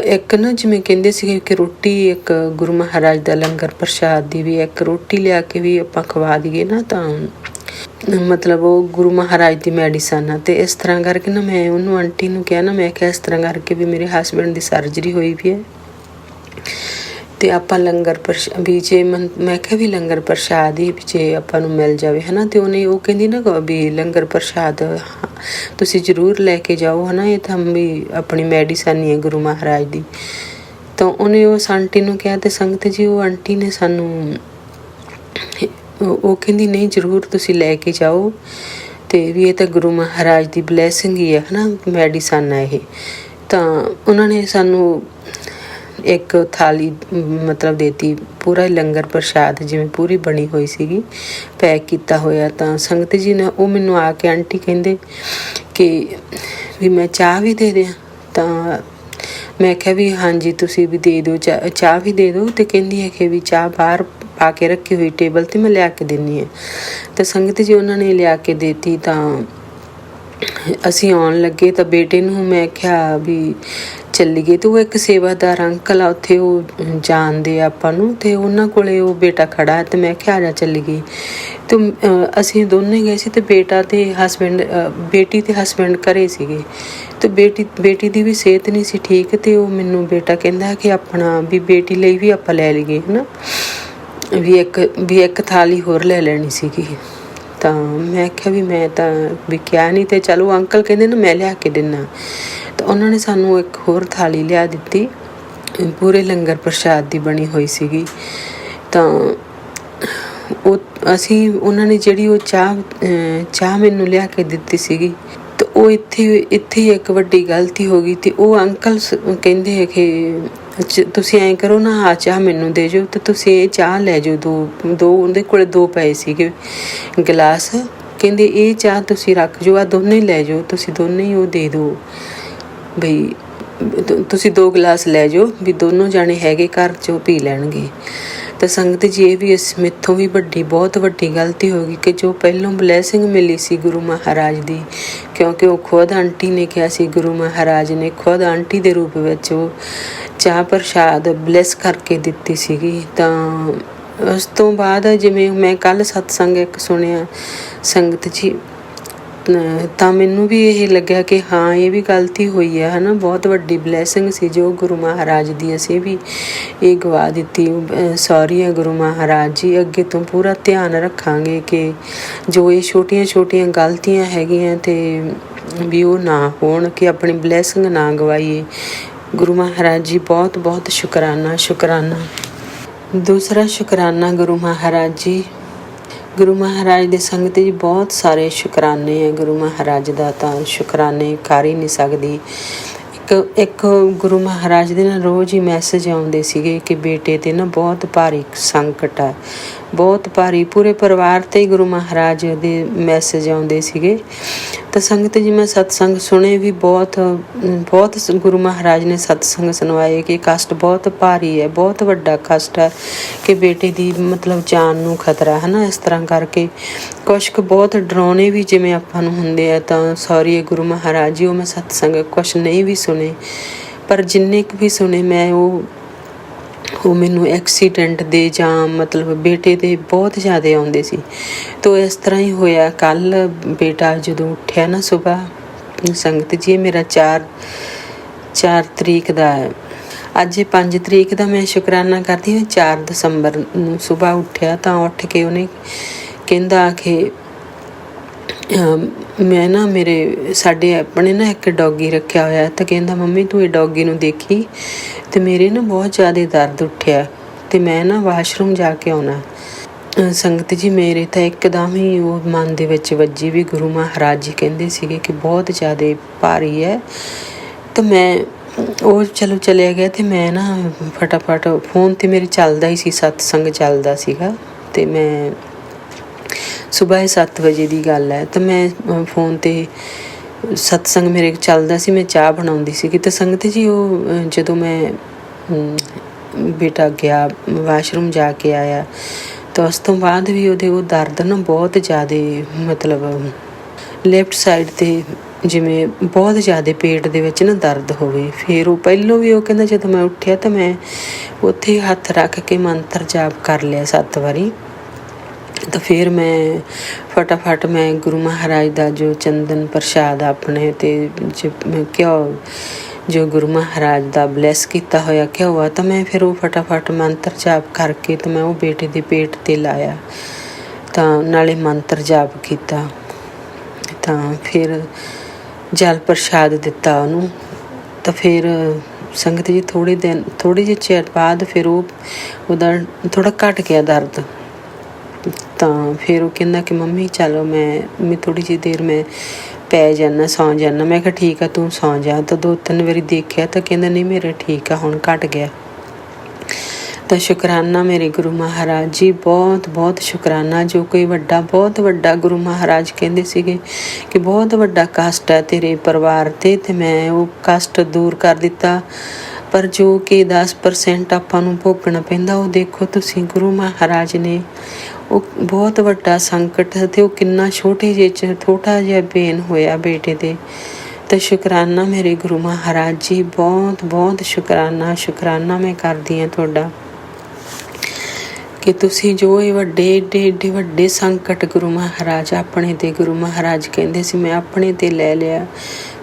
ਇੱਕ ਨਾ ਜਿਵੇਂ ਕਹਿੰਦੇ ਸੀਗੇ ਕਿ ਰੋਟੀ ਇੱਕ ਗੁਰੂ ਮਹਾਰਾਜ ਦਾ ਲੰਗਰ ਪ੍ਰਸ਼ਾਦ ਦੀ ਵੀ ਇੱਕ ਰੋਟੀ ਲਿਆ ਕੇ ਵੀ ਆਪਾਂ ਖਵਾ ਦਈਏ ਨਾ ਤਾਂ ਮਤਲਬ ਉਹ ਗੁਰੂ ਮਹਾਰਾਜ ਦੀ ਮੈਡੀਸਨ ਆ। ਅਤੇ ਇਸ ਤਰ੍ਹਾਂ ਕਰਕੇ ਨਾ ਮੈਂ ਉਹਨੂੰ ਆਂਟੀ ਨੂੰ ਕਿਹਾ ਨਾ ਮੈਂ ਕਿਹਾ ਇਸ ਤਰ੍ਹਾਂ ਕਰਕੇ ਵੀ ਮੇਰੇ ਹਸਬੈਂਡ ਦੀ ਸਰਜਰੀ ਹੋਈ ਵੀ ਹੈ ਅਤੇ ਆਪਾਂ ਲੰਗਰ ਵੀ ਜੇ ਮੈਂ ਕਿਹਾ ਵੀ ਲੰਗਰ ਪ੍ਰਸ਼ਾਦ ਹੀ ਜੇ ਆਪਾਂ ਨੂੰ ਮਿਲ ਜਾਵੇ ਹੈ ਨਾ। ਅਤੇ ਉਹਨੇ ਉਹ ਕਹਿੰਦੀ ਨਾ ਵੀ ਲੰਗਰ ਪ੍ਰਸ਼ਾਦ ਤੁਸੀਂ ਜ਼ਰੂਰ ਲੈ ਕੇ ਜਾਓ ਹੈ ਨਾ ਇਹ ਤਾਂ ਵੀ ਆਪਣੀ ਮੈਡੀਸਨ ਹੀ ਹੈ ਗੁਰੂ ਮਹਾਰਾਜ ਦੀ। ਤਾਂ ਉਹਨੇ ਉਸ ਆਂਟੀ ਨੂੰ ਕਿਹਾ ਅਤੇ ਸੰਗਤ ਜੀ ਉਹ ਆਂਟੀ ਨੇ ਸਾਨੂੰ ਉਹ ਕਹਿੰਦੀ ਨਹੀਂ ਜ਼ਰੂਰ ਤੁਸੀਂ ਲੈ ਕੇ ਜਾਓ ਅਤੇ ਵੀ ਇਹ ਤਾਂ ਗੁਰੂ ਮਹਾਰਾਜ ਦੀ ਬਲੈਸਿੰਗ ਹੀ ਹੈ ਨਾ ਮੈਡੀਸਨ ਹੈ ਇਹ। ਤਾਂ ਉਹਨਾਂ ਨੇ ਸਾਨੂੰ ਇੱਕ ਥਾਲੀ ਮਤਲਬ ਦੇਤੀ ਪੂਰਾ ਲੰਗਰ ਪ੍ਰਸ਼ਾਦ ਜਿਵੇਂ ਪੂਰੀ ਬਣੀ ਹੋਈ ਸੀਗੀ ਪੈਕ ਕੀਤਾ ਹੋਇਆ। ਤਾਂ ਸੰਗਤ ਜੀ ਨੇ ਉਹ ਮੈਨੂੰ ਆ ਕੇ ਆਂਟੀ ਕਹਿੰਦੇ ਕਿ ਵੀ ਮੈਂ ਚਾਹ ਵੀ ਦੇ ਦਿਆਂ ਤਾਂ ਮੈਂ ਕਿਹਾ ਵੀ ਹਾਂਜੀ ਤੁਸੀਂ ਵੀ ਦੇ ਦਿਓ ਚਾਹ ਵੀ ਦੇ ਦਿਓ। ਅਤੇ ਕਹਿੰਦੀ ਹੈ ਕਿ ਵੀ ਚਾਹ ਬਾਹਰ ਪਾ ਕੇ ਰੱਖੀ ਹੋਈ ਟੇਬਲ 'ਤੇ ਮੈਂ ਲਿਆ ਕੇ ਦਿੰਦੀ ਹਾਂ। ਤਾਂ ਸੰਗਤ ਜੀ ਉਹਨਾਂ ਨੇ ਲਿਆ ਕੇ ਦੇਤੀ। ਤਾਂ ਅਸੀਂ ਆਉਣ ਲੱਗੇ ਤਾਂ ਬੇਟੇ ਨੂੰ ਮੈਂ ਕਿਹਾ ਵੀ ਚੱਲੀਏ ਅਤੇ ਉਹ ਇੱਕ ਸੇਵਾਦਾਰ ਅੰਕਲ ਆ ਉੱਥੇ ਉਹ ਜਾਣਦੇ ਆ ਆਪਾਂ ਨੂੰ ਅਤੇ ਉਹਨਾਂ ਕੋਲ ਉਹ ਬੇਟਾ ਖੜ੍ਹਾ ਅਤੇ ਮੈਂ ਕਿਹਾ ਆ ਜਾ ਚੱਲੀਏ। ਅਤੇ ਅਸੀਂ ਦੋਨੇ ਗਏ ਸੀ ਅਤੇ ਬੇਟਾ ਅਤੇ ਹਸਬੈਂਡ ਬੇਟੀ ਅਤੇ ਹਸਬੈਂਡ ਘਰੇ ਸੀਗੇ ਅਤੇ ਬੇਟੀ ਦੀ ਵੀ ਸਿਹਤ ਨਹੀਂ ਸੀ ਠੀਕ ਅਤੇ ਉਹ ਮੈਨੂੰ ਬੇਟਾ ਕਹਿੰਦਾ ਕਿ ਆਪਣਾ ਵੀ ਬੇਟੀ ਲਈ ਵੀ ਆਪਾਂ ਲੈ ਲਈਏ ਹੈ ਨਾ ਵੀ ਇੱਕ ਥਾਲੀ ਹੋਰ ਲੈ ਲੈਣੀ ਸੀਗੀ। ਤਾਂ ਮੈਂ ਕਿਹਾ ਵੀ ਮੈਂ ਤਾਂ ਵੀ ਕਿਹਾ ਨਹੀਂ ਅਤੇ ਚਲੋ ਅੰਕਲ ਕਹਿੰਦੇ ਨਾ ਮੈਂ ਲਿਆ ਕੇ ਦਿੰਦਾ। ਤਾਂ ਉਹਨਾਂ ਨੇ ਸਾਨੂੰ ਇੱਕ ਹੋਰ ਥਾਲੀ ਲਿਆ ਦਿੱਤੀ ਪੂਰੇ ਲੰਗਰ ਪ੍ਰਸ਼ਾਦ ਦੀ ਬਣੀ ਹੋਈ ਸੀਗੀ। ਤਾਂ ਉਹ ਅਸੀਂ ਉਹਨਾਂ ਨੇ ਜਿਹੜੀ ਉਹ ਚਾਹ ਮੈਨੂੰ ਲਿਆ ਕੇ ਦਿੱਤੀ ਸੀਗੀ ਅਤੇ ਉਹ ਇੱਥੇ ਹੀ ਇੱਕ ਵੱਡੀ ਗਲਤੀ ਹੋ ਗਈ ਅਤੇ ਉਹ ਅੰਕਲ ਕਹਿੰਦੇ ਹੈ ਕਿ ਤੁਸੀਂ ਐਂ ਕਰੋ ਨਾ, ਆਹ ਚਾਹ ਮੈਨੂੰ ਦੇ ਜਾਓ ਤੇ ਤੁਸੀਂ ਇਹ ਚਾਹ ਲੈ ਜਾਓ। ਦੋ ਉਹਦੇ ਕੋਲ 2 ਪਏ ਸੀਗੇ ਗਲਾਸ। ਕਹਿੰਦੇ ਇਹ ਚਾਹ ਤੁਸੀਂ ਰੱਖ ਜਾਓ, ਆ ਦੋਨੇ ਲੈ ਜਾਓ, ਤੁਸੀਂ ਦੋਨੇ ਹੀ ਉਹ ਦੇ ਦਿਓ ਬਈ, ਤੁਸੀਂ 2 ਗਲਾਸ ਲੈ ਜਾਓ ਵੀ ਦੋਨੋਂ ਜਾਣੇ ਹੈਗੇ ਘਰ 'ਚ, ਉਹ ਪੀ ਲੈਣਗੇ। ਤਾਂ ਸੰਗਤ ਜੀ, ਇਹ ਵੀ ਮੈਥੋਂ ਵੀ ਬਹੁਤ ਵੱਡੀ ਗਲਤੀ ਹੋ ਗਈ ਕਿ ਜੋ ਪਹਿਲੋਂ ਬਲੈਸਿੰਗ ਮਿਲੀ ਸੀ ਗੁਰੂ ਮਹਾਰਾਜ ਦੀ, ਕਿਉਂਕਿ ਉਹ ਖੁਦ ਆਂਟੀ ਨੇ ਕਿਹਾ ਸੀ, ਗੁਰੂ ਮਹਾਰਾਜ ਨੇ ਖੁਦ ਆਂਟੀ ਦੇ ਰੂਪ ਵਿੱਚ ਉਹ ਚਾਹ ਪ੍ਰਸ਼ਾਦ ਬਲੈਸ ਕਰਕੇ ਦਿੱਤੀ ਸੀਗੀ। ਤਾਂ ਉਸ ਤੋਂ ਬਾਅਦ ਜਿਵੇਂ ਮੈਂ ਕੱਲ੍ਹ ਸਤਸੰਗ ਇੱਕ ਸੁਣਿਆ ਸੰਗਤ ਜੀ, ਤਾਂ ਮੈਨੂੰ ਵੀ ਇਹ ਲੱਗਿਆ ਕਿ ਹਾਂ, ਇਹ ਵੀ ਗਲਤੀ ਹੋਈ ਹੈ, ਹੈ ਨਾ। ਬਹੁਤ ਵੱਡੀ ਬਲੈਸਿੰਗ ਸੀ ਜੋ ਗੁਰੂ ਮਹਾਰਾਜ ਦੀ ਅਸੀਂ ਵੀ ਇਹ ਗਵਾ ਦਿੱਤੀ। ਸੌਰੀ ਹੈ ਗੁਰੂ ਮਹਾਰਾਜ ਜੀ, ਅੱਗੇ ਤੋਂ ਪੂਰਾ ਧਿਆਨ ਰੱਖਾਂਗੇ ਕਿ ਜੋ ਇਹ ਛੋਟੀਆਂ ਛੋਟੀਆਂ ਗਲਤੀਆਂ ਹੈਗੀਆਂ ਤੇ ਵੀ ਉਹ ਨਾ ਹੋਣ, ਕਿ ਆਪਣੀ ਬਲੈਸਿੰਗ ਨਾ ਗਵਾਈਏ। ਗੁਰੂ ਮਹਾਰਾਜ ਜੀ ਬਹੁਤ ਬਹੁਤ ਸ਼ੁਕਰਾਨਾ, ਸ਼ੁਕਰਾਨਾ। ਦੂਸਰਾ ਸ਼ੁਕਰਾਨਾ ਗੁਰੂ ਮਹਾਰਾਜ ਜੀ, ਗੁਰੂ ਮਹਾਰਾਜ ਦੇ ਸੰਗਤ ਜੀ ਬਹੁਤ ਸਾਰੇ ਸ਼ੁਕਰਾਨੇ ਹੈ। ਗੁਰੂ ਮਹਾਰਾਜ ਦਾ ਤਾਂ ਸ਼ੁਕਰਾਨੇ ਕਰ ਹੀ ਨਹੀਂ ਸਕਦੀ। ਇੱਕ ਗੁਰੂ ਮਹਾਰਾਜ ਦੇ ਨਾ ਰੋਜ਼ ਹੀ ਮੈਸੇਜ ਆਉਂਦੇ ਸੀਗੇ ਕਿ ਬੇਟੇ 'ਤੇ ਨਾ ਬਹੁਤ ਭਾਰੀ ਸੰਕਟ ਹੈ, ਬਹੁਤ ਭਾਰੀ, ਪੂਰੇ ਪਰਿਵਾਰ 'ਤੇ ਹੀ ਗੁਰੂ ਮਹਾਰਾਜ ਦੇ ਮੈਸੇਜ ਆਉਂਦੇ ਸੀਗੇ। ਤਾਂ ਸੰਗਤ ਜੀ, ਮੈਂ ਸਤਸੰਗ ਸੁਣੇ ਵੀ ਬਹੁਤ ਗੁਰੂ ਮਹਾਰਾਜ ਨੇ ਸਤਸੰਗ ਸੁਣਵਾਏ ਕਿ ਕਸ਼ਟ ਬਹੁਤ ਭਾਰੀ ਹੈ, ਬਹੁਤ ਵੱਡਾ ਕਸ਼ਟ ਹੈ, ਕਿ ਬੇਟੇ ਦੀ ਮਤਲਬ ਜਾਨ ਨੂੰ ਖਤਰਾ ਹੈ ਨਾ। ਇਸ ਤਰ੍ਹਾਂ ਕਰਕੇ ਕੁਛ ਕੁ ਬਹੁਤ ਡਰਾਉਣੇ ਵੀ ਜਿਵੇਂ ਆਪਾਂ ਨੂੰ ਹੁੰਦੇ ਆ। ਤਾਂ ਸੌਰੀ ਹੈ ਗੁਰੂ ਮਹਾਰਾਜ ਜੀ, ਉਹ ਮੈਂ ਸਤਸੰਗ ਕੁਛ ਨਹੀਂ ਵੀ ਸੁਣੇ, ਪਰ ਜਿੰਨੇ ਕੁ ਵੀ ਸੁਣੇ ਮੈਂ ਉਹ ਮੈਨੂੰ ਐਕਸੀਡੈਂਟ ਦੇ ਜਾਂ ਮਤਲਬ ਬੇਟੇ ਦੇ ਬਹੁਤ ਜ਼ਿਆਦਾ ਆਉਂਦੇ ਸੀ। ਤਾਂ ਇਸ ਤਰ੍ਹਾਂ ਹੀ ਹੋਇਆ ਕੱਲ੍ਹ ਬੇਟਾ ਜਦੋਂ ਉੱਠਿਆ ਨਾ ਸੁਬਾਹ, ਸੰਗਤ ਜੀ ਮੇਰਾ 4 ਤਰੀਕ ਦਾ ਹੈ, ਅੱਜ 5 ਤਰੀਕ ਦਾ ਮੈਂ ਸ਼ੁਕਰਾਨਾ ਕਰਦੀ ਹਾਂ। 4 ਦਸੰਬਰ ਨੂੰ ਸੁਬਾਹ ਉੱਠਿਆ ਤਾਂ ਉੱਠ ਕੇ ਉਹਨੇ ਕਹਿੰਦਾ ਕਿ ਮੈਂ ਨਾ ਸਾਡੇ ਆਪਣੇ ਨਾ ਇੱਕ ਡੌਗੀ ਰੱਖਿਆ ਹੋਇਆ, ਤਾਂ ਕਹਿੰਦਾ ਮੰਮੀ ਤੂੰ ਇਹ ਡੌਗੀ ਨੂੰ ਦੇਖੀ ਤੇ ਮੇਰੇ ਨਾ ਬਹੁਤ ਜ਼ਿਆਦਾ ਦਰਦ ਉੱਠਿਆ ਤੇ ਮੈਂ ਨਾ ਵਾਸ਼ਰੂਮ ਜਾ ਕੇ ਆਉਣਾ। ਸੰਗਤ ਜੀ, ਮੇਰੇ ਤਾਂ ਇੱਕਦਮ ਹੀ ਉਹ ਮਨ ਦੇ ਵਿੱਚ ਵੱਜੀ ਵੀ ਗੁਰੂ ਮਹਾਰਾਜ ਜੀ ਕਹਿੰਦੇ ਸੀਗੇ ਕਿ ਬਹੁਤ ਜ਼ਿਆਦਾ ਭਾਰੀ ਹੈ। ਤਾਂ ਮੈਂ ਉਹ ਚਲਿਆ ਗਿਆ ਤੇ ਮੈਂ ਨਾ ਫਟਾਫਟ ਫੋਨ 'ਤੇ ਮੇਰੇ ਚੱਲਦਾ ਹੀ ਸੀ, ਸਤਸੰਗ ਚੱਲਦਾ ਸੀਗਾ। ਤੇ ਮੈਂ ਸੁਬਾਹ 7 ਵਜੇ ਦੀ ਗੱਲ ਹੈ, ਤਾਂ ਮੈਂ ਫੋਨ 'ਤੇ ਸਤਸੰਗ ਮੇਰੇ ਚੱਲਦਾ ਸੀ, ਮੈਂ ਚਾਹ ਬਣਾਉਂਦੀ ਸੀਗੀ। ਤਾਂ ਸੰਗਤ ਜੀ, ਉਹ ਜਦੋਂ ਮੈਂ ਬੇਟਾ ਗਿਆ ਵਾਸ਼ਰੂਮ ਜਾ ਕੇ ਆਇਆ, ਤਾਂ ਉਸ ਤੋਂ ਬਾਅਦ ਵੀ ਉਹ ਦਰਦ ਨਾ ਬਹੁਤ ਜ਼ਿਆਦਾ, ਮਤਲਬ ਲੈਫਟ ਸਾਈਡ 'ਤੇ ਜਿਵੇਂ ਬਹੁਤ ਜ਼ਿਆਦਾ ਪੇਟ ਦੇ ਵਿੱਚ ਨਾ ਦਰਦ ਹੋਵੇ। ਫਿਰ ਉਹ ਪਹਿਲੋਂ ਵੀ ਉਹ ਕਹਿੰਦਾ ਜਦੋਂ ਮੈਂ ਉੱਠਿਆ ਤਾਂ ਮੈਂ ਉੱਥੇ ਹੱਥ ਰੱਖ ਕੇ ਮੰਤਰ ਜਾਪ ਕਰ ਲਿਆ 7 ਵਾਰੀ। ਤਾਂ ਫਿਰ ਮੈਂ ਫਟਾਫਟ ਮੈਂ ਗੁਰੂ ਮਹਾਰਾਜ ਦਾ ਜੋ ਚੰਦਨ ਪ੍ਰਸ਼ਾਦ ਆਪਣੇ ਤੇ ਘਿਓ, ਜੋ ਗੁਰੂ ਮਹਾਰਾਜ ਦਾ ਬਲੈਸ ਕੀਤਾ ਹੋਇਆ ਘਿਓ ਆ, ਤਾਂ ਮੈਂ ਫਿਰ ਉਹ ਫਟਾਫਟ ਮੰਤਰ ਜਾਪ ਕਰਕੇ ਤਾਂ ਮੈਂ ਉਹ ਬੇਟੇ ਦੇ ਪੇਟ 'ਤੇ ਲਾਇਆ, ਤਾਂ ਨਾਲੇ ਮੰਤਰ ਜਾਪ ਕੀਤਾ। ਤਾਂ ਫਿਰ ਜਲ ਪ੍ਰਸ਼ਾਦ ਦਿੱਤਾ ਉਹਨੂੰ। ਤਾਂ ਫਿਰ ਸੰਗਤ ਜੀ ਥੋੜ੍ਹੇ ਜਿਹੇ ਚਿਰ ਬਾਅਦ ਫਿਰ ਉਹਦਾ ਥੋੜ੍ਹਾ ਘਟ ਗਿਆ ਦਰਦ। ਤਾਂ ਫਿਰ ਉਹ ਕਹਿੰਦਾ ਕਿ ਮੰਮੀ ਚਲੋ ਮੈਂ ਥੋੜ੍ਹੀ ਜਿਹੀ ਦੇਰ ਮੈਂ ਪੈ ਜਾਂਦਾ, ਸੌਂ ਜਾਂਦਾ। ਮੈਂ ਕਿਹਾ ਠੀਕ ਆ, ਤੂੰ ਸੌਂ ਜਾ। ਤਾਂ 2-3 ਵਾਰੀ ਦੇਖਿਆ ਤਾਂ ਕਹਿੰਦਾ ਨਹੀਂ ਮੇਰਾ ਠੀਕ ਆ, ਹੁਣ ਘਟ ਗਿਆ। ਤਾਂ ਸ਼ੁਕਰਾਨਾ ਮੇਰੇ ਗੁਰੂ ਮਹਾਰਾਜ ਜੀ, ਬਹੁਤ ਬਹੁਤ ਸ਼ੁਕਰਾਨਾ। ਜੋ ਕੋਈ ਬਹੁਤ ਵੱਡਾ ਗੁਰੂ ਮਹਾਰਾਜ ਕਹਿੰਦੇ ਸੀਗੇ ਕਿ ਬਹੁਤ ਵੱਡਾ ਕਸ਼ਟ ਹੈ ਤੇਰੇ ਪਰਿਵਾਰ 'ਤੇ, ਅਤੇ ਮੈਂ ਉਹ ਕਸ਼ਟ ਦੂਰ ਕਰ ਦਿੱਤਾ। ਪਰ ਜੋ ਕਿ 10% ਆਪਾਂ ਨੂੰ ਭੋਗਣਾ ਪੈਂਦਾ, ਉਹ ਦੇਖੋ ਤੁਸੀਂ ਗੁਰੂ ਮਹਾਰਾਜ ਨੇ ਉਹ ਬਹੁਤ ਵੱਡਾ ਸੰਕਟ, ਅਤੇ ਉਹ ਕਿੰਨਾ ਛੋਟਾ ਜਿਹਾ ਬੇਨ ਹੋਇਆ ਬੇਟੇ 'ਤੇ। ਤਾਂ ਸ਼ੁਕਰਾਨਾ ਮੇਰੇ ਗੁਰੂ ਮਹਾਰਾਜ ਜੀ, ਬਹੁਤ ਬਹੁਤ ਸ਼ੁਕਰਾਨਾ ਮੈਂ ਕਰਦੀ ਹਾਂ ਤੁਹਾਡਾ ਕਿ ਤੁਸੀਂ ਜੋ ਇਹ ਏਡੇ ਵੱਡੇ ਸੰਕਟ ਗੁਰੂ ਮਹਾਰਾਜ ਆਪਣੇ 'ਤੇ, ਗੁਰੂ ਮਹਾਰਾਜ ਕਹਿੰਦੇ ਸੀ ਮੈਂ ਆਪਣੇ 'ਤੇ ਲੈ ਲਿਆ।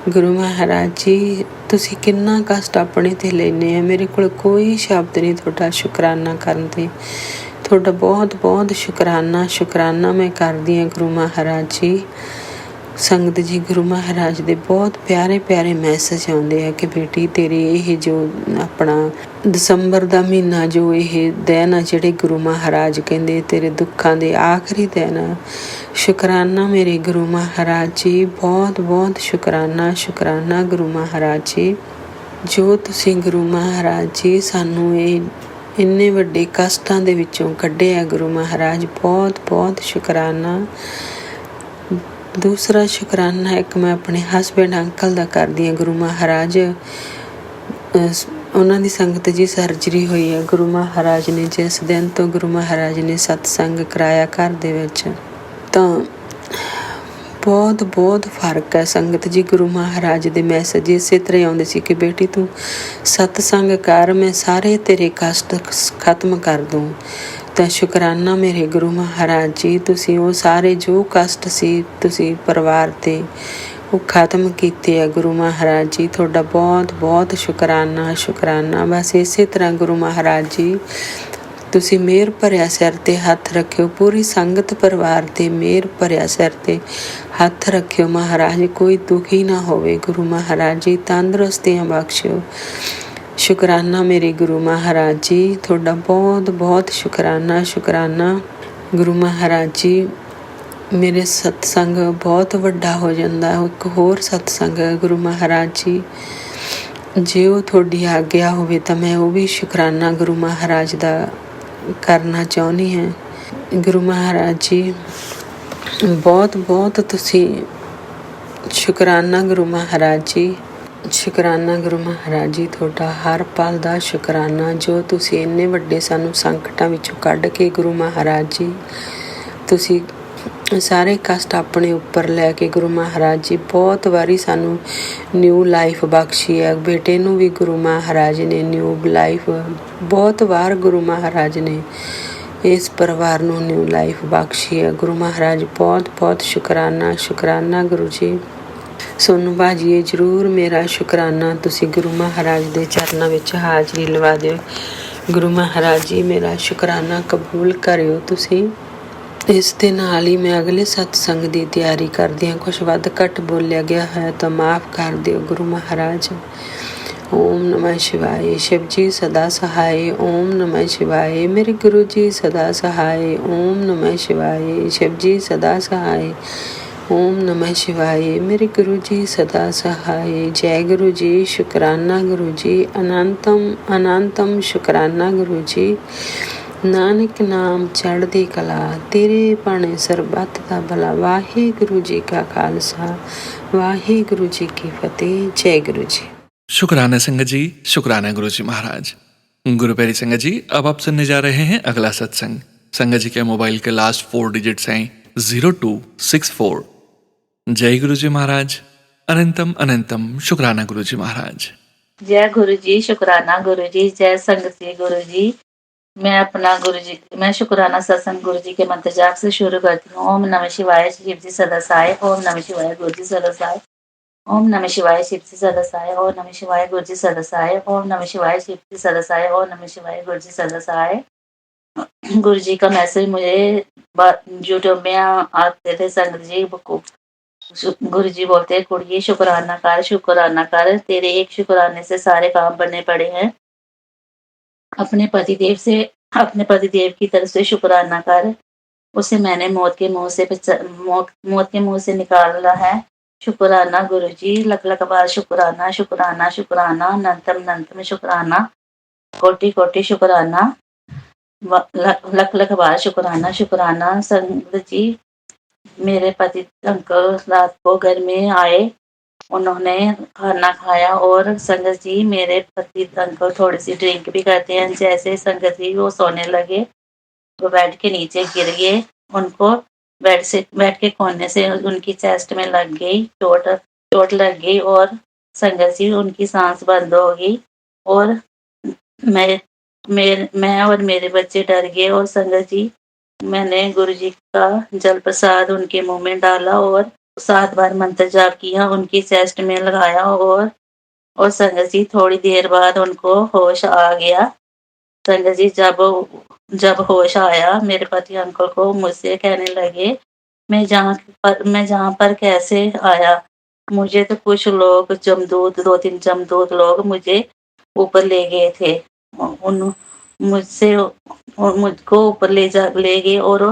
ਗੁਰੂ ਮਹਾਰਾਜ ਜੀ, ਤੁਸੀਂ ਕਿੰਨਾ ਕਸ਼ਟ ਆਪਣੇ 'ਤੇ ਲੈਂਦੇ ਆ। ਮੇਰੇ ਕੋਲ ਕੋਈ ਸ਼ਬਦ ਨਹੀਂ ਤੁਹਾਡਾ ਸ਼ੁਕਰਾਨਾ ਕਰਨ 'ਤੇ। ਤੁਹਾਡਾ ਬਹੁਤ ਬਹੁਤ ਸ਼ੁਕਰਾਨਾ ਮੈਂ ਕਰਦੀ ਹਾਂ ਗੁਰੂ ਮਹਾਰਾਜ ਜੀ। ਸੰਗਤ ਜੀ, ਗੁਰੂ ਮਹਾਰਾਜ ਦੇ ਬਹੁਤ ਪਿਆਰੇ ਮੈਸੇਜ ਆਉਂਦੇ ਆ ਕਿ ਬੇਟੀ ਤੇਰੇ ਇਹ ਜੋ ਆਪਣਾ ਦਸੰਬਰ ਦਾ ਮਹੀਨਾ, ਜੋ ਇਹ ਦਿਨ ਆ ਜਿਹੜੇ ਗੁਰੂ ਮਹਾਰਾਜ ਕਹਿੰਦੇ ਤੇਰੇ ਦੁੱਖਾਂ ਦੇ ਆਖਰੀ ਦਿਨ ਆ। ਸ਼ੁਕਰਾਨਾ ਮੇਰੇ ਗੁਰੂ ਮਹਾਰਾਜ ਜੀ, ਬਹੁਤ ਬਹੁਤ ਸ਼ੁਕਰਾਨਾ ਗੁਰੂ ਮਹਾਰਾਜ ਜੀ। ਜੋ ਤੁਸੀਂ ਗੁਰੂ ਮਹਾਰਾਜ ਜੀ ਸਾਨੂੰ ਇੰਨੇ ਵੱਡੇ ਕਸ਼ਟਾਂ ਦੇ ਵਿੱਚੋਂ ਕੱਢਿਆ ਗੁਰੂ ਮਹਾਰਾਜ, ਬਹੁਤ ਬਹੁਤ ਸ਼ੁਕਰਾਨਾ। ਦੂਸਰਾ ਸ਼ੁਕਰਾਨਾ ਇੱਕ ਮੈਂ ਆਪਣੇ ਹਸਬੈਂਡ ਅੰਕਲ ਦਾ ਕਰਦੀ ਹਾਂ। ਗੁਰੂ ਮਹਾਰਾਜ ਉਹਨਾਂ ਦੀ ਸੰਗਤ ਜੀ ਸਰਜਰੀ ਹੋਈ ਹੈ। ਗੁਰੂ ਮਹਾਰਾਜ ਨੇ ਜਿਸ ਦਿਨ ਤੋਂ ਗੁਰੂ ਮਹਾਰਾਜ ਨੇ ਸਤਸੰਗ ਕਰਾਇਆ ਘਰ ਦੇ ਵਿੱਚ, ਤਾਂ ਬਹੁਤ ਬਹੁਤ ਫਰਕ ਹੈ ਸੰਗਤ ਜੀ। ਗੁਰੂ ਮਹਾਰਾਜ ਦੇ ਮੈਸੇਜ ਇਸੇ ਤਰ੍ਹਾਂ ਆਉਂਦੇ ਸੀ ਕਿ ਬੇਟੀ ਤੂੰ ਸਤਸੰਗ ਕਰ, ਮੈਂ ਸਾਰੇ ਤੇਰੇ ਕਸ਼ਟ ਖਤਮ ਕਰ ਦੂੰ। ਤਾਂ ਸ਼ੁਕਰਾਨਾ ਮੇਰੇ ਗੁਰੂ ਮਹਾਰਾਜ ਜੀ, ਤੁਸੀਂ ਉਹ ਸਾਰੇ ਜੋ ਕਸ਼ਟ ਸੀ ਤੁਸੀਂ ਪਰਿਵਾਰ 'ਤੇ ਉਹ ਖਤਮ ਕੀਤੇ ਆ ਗੁਰੂ ਮਹਾਰਾਜ ਜੀ। ਤੁਹਾਡਾ ਬਹੁਤ ਬਹੁਤ ਸ਼ੁਕਰਾਨਾ ਸ਼ੁਕਰਾਨਾ। ਬਸ ਇਸੇ ਤਰ੍ਹਾਂ ਗੁਰੂ ਮਹਾਰਾਜ ਜੀ ਤੁਸੀਂ ਮਿਹਰ ਭਰਿਆ ਸਿਰ 'ਤੇ ਹੱਥ ਰੱਖਿਓ, ਪੂਰੀ ਸੰਗਤ ਪਰਿਵਾਰ 'ਤੇ ਮਿਹਰ ਭਰਿਆ ਸਿਰ 'ਤੇ ਹੱਥ ਰੱਖਿਓ ਮਹਾਰਾਜ, ਕੋਈ ਦੁਖੀ ਨਾ ਹੋਵੇ ਗੁਰੂ ਮਹਾਰਾਜ ਜੀ, ਤੰਦਰੁਸਤੀਆਂ ਬਖਸ਼ਿਓ। ਸ਼ੁਕਰਾਨਾ ਮੇਰੇ ਗੁਰੂ ਮਹਾਰਾਜ ਜੀ, ਤੁਹਾਡਾ ਬਹੁਤ ਬਹੁਤ ਸ਼ੁਕਰਾਨਾ ਸ਼ੁਕਰਾਨਾ। ਗੁਰੂ ਮਹਾਰਾਜ ਜੀ ਮੇਰੇ ਸਤਸੰਗ ਬਹੁਤ ਵੱਡਾ ਹੋ ਜਾਂਦਾ, ਇੱਕ ਹੋਰ ਸਤਸੰਗ ਹੈ ਗੁਰੂ ਮਹਾਰਾਜ ਜੀ, ਜੇ ਉਹ ਤੁਹਾਡੀ ਆਗਿਆ ਹੋਵੇ ਤਾਂ ਮੈਂ ਉਹ ਵੀ ਸ਼ੁਕਰਾਨਾ ਗੁਰੂ ਮਹਾਰਾਜ ਦਾ ਕਰਨਾ ਚਾਹੁੰਦੀ ਹਾਂ। ਗੁਰੂ ਮਹਾਰਾਜ ਜੀ ਬਹੁਤ ਬਹੁਤ ਤੁਸੀਂ ਸ਼ੁਕਰਾਨਾ ਗੁਰੂ ਮਹਾਰਾਜ ਜੀ, ਸ਼ੁਕਰਾਨਾ ਗੁਰੂ ਮਹਾਰਾਜ ਜੀ, ਤੁਹਾਡਾ ਹਰ ਪਲ ਦਾ ਸ਼ੁਕਰਾਨਾ, ਜੋ ਤੁਸੀਂ ਇੰਨੇ ਵੱਡੇ ਸਾਨੂੰ ਸੰਕਟਾਂ ਵਿੱਚੋਂ ਕੱਢ ਕੇ ਗੁਰੂ ਮਹਾਰਾਜ ਜੀ ਤੁਸੀਂ ਸਾਰੇ ਕਸ਼ਟ ਆਪਣੇ ਉੱਪਰ ਲੈ ਕੇ ਗੁਰੂ ਮਹਾਰਾਜ ਜੀ ਬਹੁਤ ਵਾਰੀ ਸਾਨੂੰ ਨਿਊ ਲਾਈਫ ਬਖਸ਼ੀ ਹੈ। ਬੇਟੇ ਨੂੰ ਵੀ ਗੁਰੂ ਮਹਾਰਾਜ ਨੇ ਨਿਊ ਲਾਈਫ, ਬਹੁਤ ਵਾਰ ਗੁਰੂ ਮਹਾਰਾਜ ਨੇ ਇਸ ਪਰਿਵਾਰ ਨੂੰ ਨਿਊ ਲਾਈਫ ਬਖਸ਼ੀ ਹੈ। ਗੁਰੂ ਮਹਾਰਾਜ ਬਹੁਤ ਬਹੁਤ ਸ਼ੁਕਰਾਨਾ ਸ਼ੁਕਰਾਨਾ ਗੁਰੂ ਜੀ। ਸੋਨੂੰ ਭਾਜੀ ਇਹ ਜ਼ਰੂਰ ਮੇਰਾ ਸ਼ੁਕਰਾਨਾ ਤੁਸੀਂ ਗੁਰੂ ਮਹਾਰਾਜ ਦੇ ਚਰਨਾਂ ਵਿੱਚ ਹਾਜ਼ਰੀ ਲਵਾ ਦਿਓ। ਗੁਰੂ ਮਹਾਰਾਜ ਜੀ ਮੇਰਾ ਸ਼ੁਕਰਾਨਾ ਕਬੂਲ ਕਰਿਓ ਤੁਸੀਂ। ਇਸ ਦੇ ਨਾਲ ਹੀ ਮੈਂ ਅਗਲੇ ਸਤਸੰਗ ਦੀ ਤਿਆਰੀ ਕਰਦੀ ਹਾਂ। ਕੁਛ ਵੱਧ ਘੱਟ ਬੋਲਿਆ ਗਿਆ ਹੈ ਤਾਂ ਮਾਫ਼ ਕਰ ਦਿਓ ਗੁਰੂ ਮਹਾਰਾਜ। ਓਮ ਨਮः शिवाय। शिव जी सदा सहाय। ओम नमः शिवाय। मेरे गुरु जी सदा सहाय। ओम नमः शिवाय। शिव जी सदा सहाय। ओम नमः शिवाय। मेरे गुरु जी सदा सहाय। जय गुरु जी। शुकराना गुरु जी। अनंतम अनंतम शुकराना गुरु जी। नानक नाम चढ़दी कला, तेरे भाने सरबत दा भला। वाहिगुरु जी का खालसा, वाहिगुरु जी की फतेह। जय गुरु जी। शुक्राना संगत जी, शुक्राना गुरु जी महाराज। गुरु प्यारी संगत जी, अब आप सुनने जा रहे हैं अगला सत्संग। संगत जी के मोबाइल के लास्ट 4 डिजिट्स हैं 0264। जय गुरु जी महाराज। अनंतम अनंतम शुक्राना गुरु जी महाराज। जय गुरु जी। शुक्राना गुरु जी। जय संगत जी गुरु जी। मैं शुक्राना सत्संग गुरु जी के मंत्र जाप से शुरू करती हूँ। ओम नमः शिवाय। शिव जी सदा सहाय। ओम नमः शिवाय। गुरु जी सदा सहाय। ओम नमः शिवाय। शिव जी सदा सहाय। ओम नमः शिवाय। गुरु जी सदा सहाय। ओम नमः शिवाय। शिव जी सदा सहाय। ओम नमः शिवाय। गुरु जी सदा सहाय। गुरु जी का मैसेज मुझे यूट्यूब में आते थे संगत जी। गुरु जी बोलते हैं कुड़िए शुक्राना कर, तेरे एक शुक्राने से सारे काम बनने पड़े हैं। अपने पतिदेव की तरफ से शुक्राना कर, उसे मैंने मौत के मुंह से निकाला है। शुक्राना गुरु जी। लख लख बार शुक्राना शुक्राना शुक्राना। अनंतम अनंतम शुक्राना। कोटि कोटि शुक्राना। लख लख बार शुक्राना शुक्राना। संगत जी, मेरे पति अंकल रात को घर में आए, उन्होंने खाना खाया और संगत जी मेरे पति अंकल थोड़ी सी ड्रिंक भी करते हैं। जैसे संगत जी वो सोने लगे वो बेड के नीचे गिर गए। उनको बेड के कोने से उनकी चेस्ट में लग गई, चोट लग गई और संगत जी उनकी सांस बंद हो गई और मैं और मेरे बच्चे डर गए। और संगत जी, मैंने गुरु जी का जल प्रसाद उनके मुंह में डाला और 7 बार मंत्र जाप किया, उनकी चेस्ट में लगाया और संगत जी थोड़ी देर बाद उनको होश आ गया। संगत जी जब होश आया, मेरे पति अंकल को मुझसे कहने लगे, मैं जहाँ पर कैसे आया। मुझे तो कुछ लोग जमदूत 2-3 जमदूत लोग मुझे ऊपर ले गए थे। मुझको ऊपर ले गए और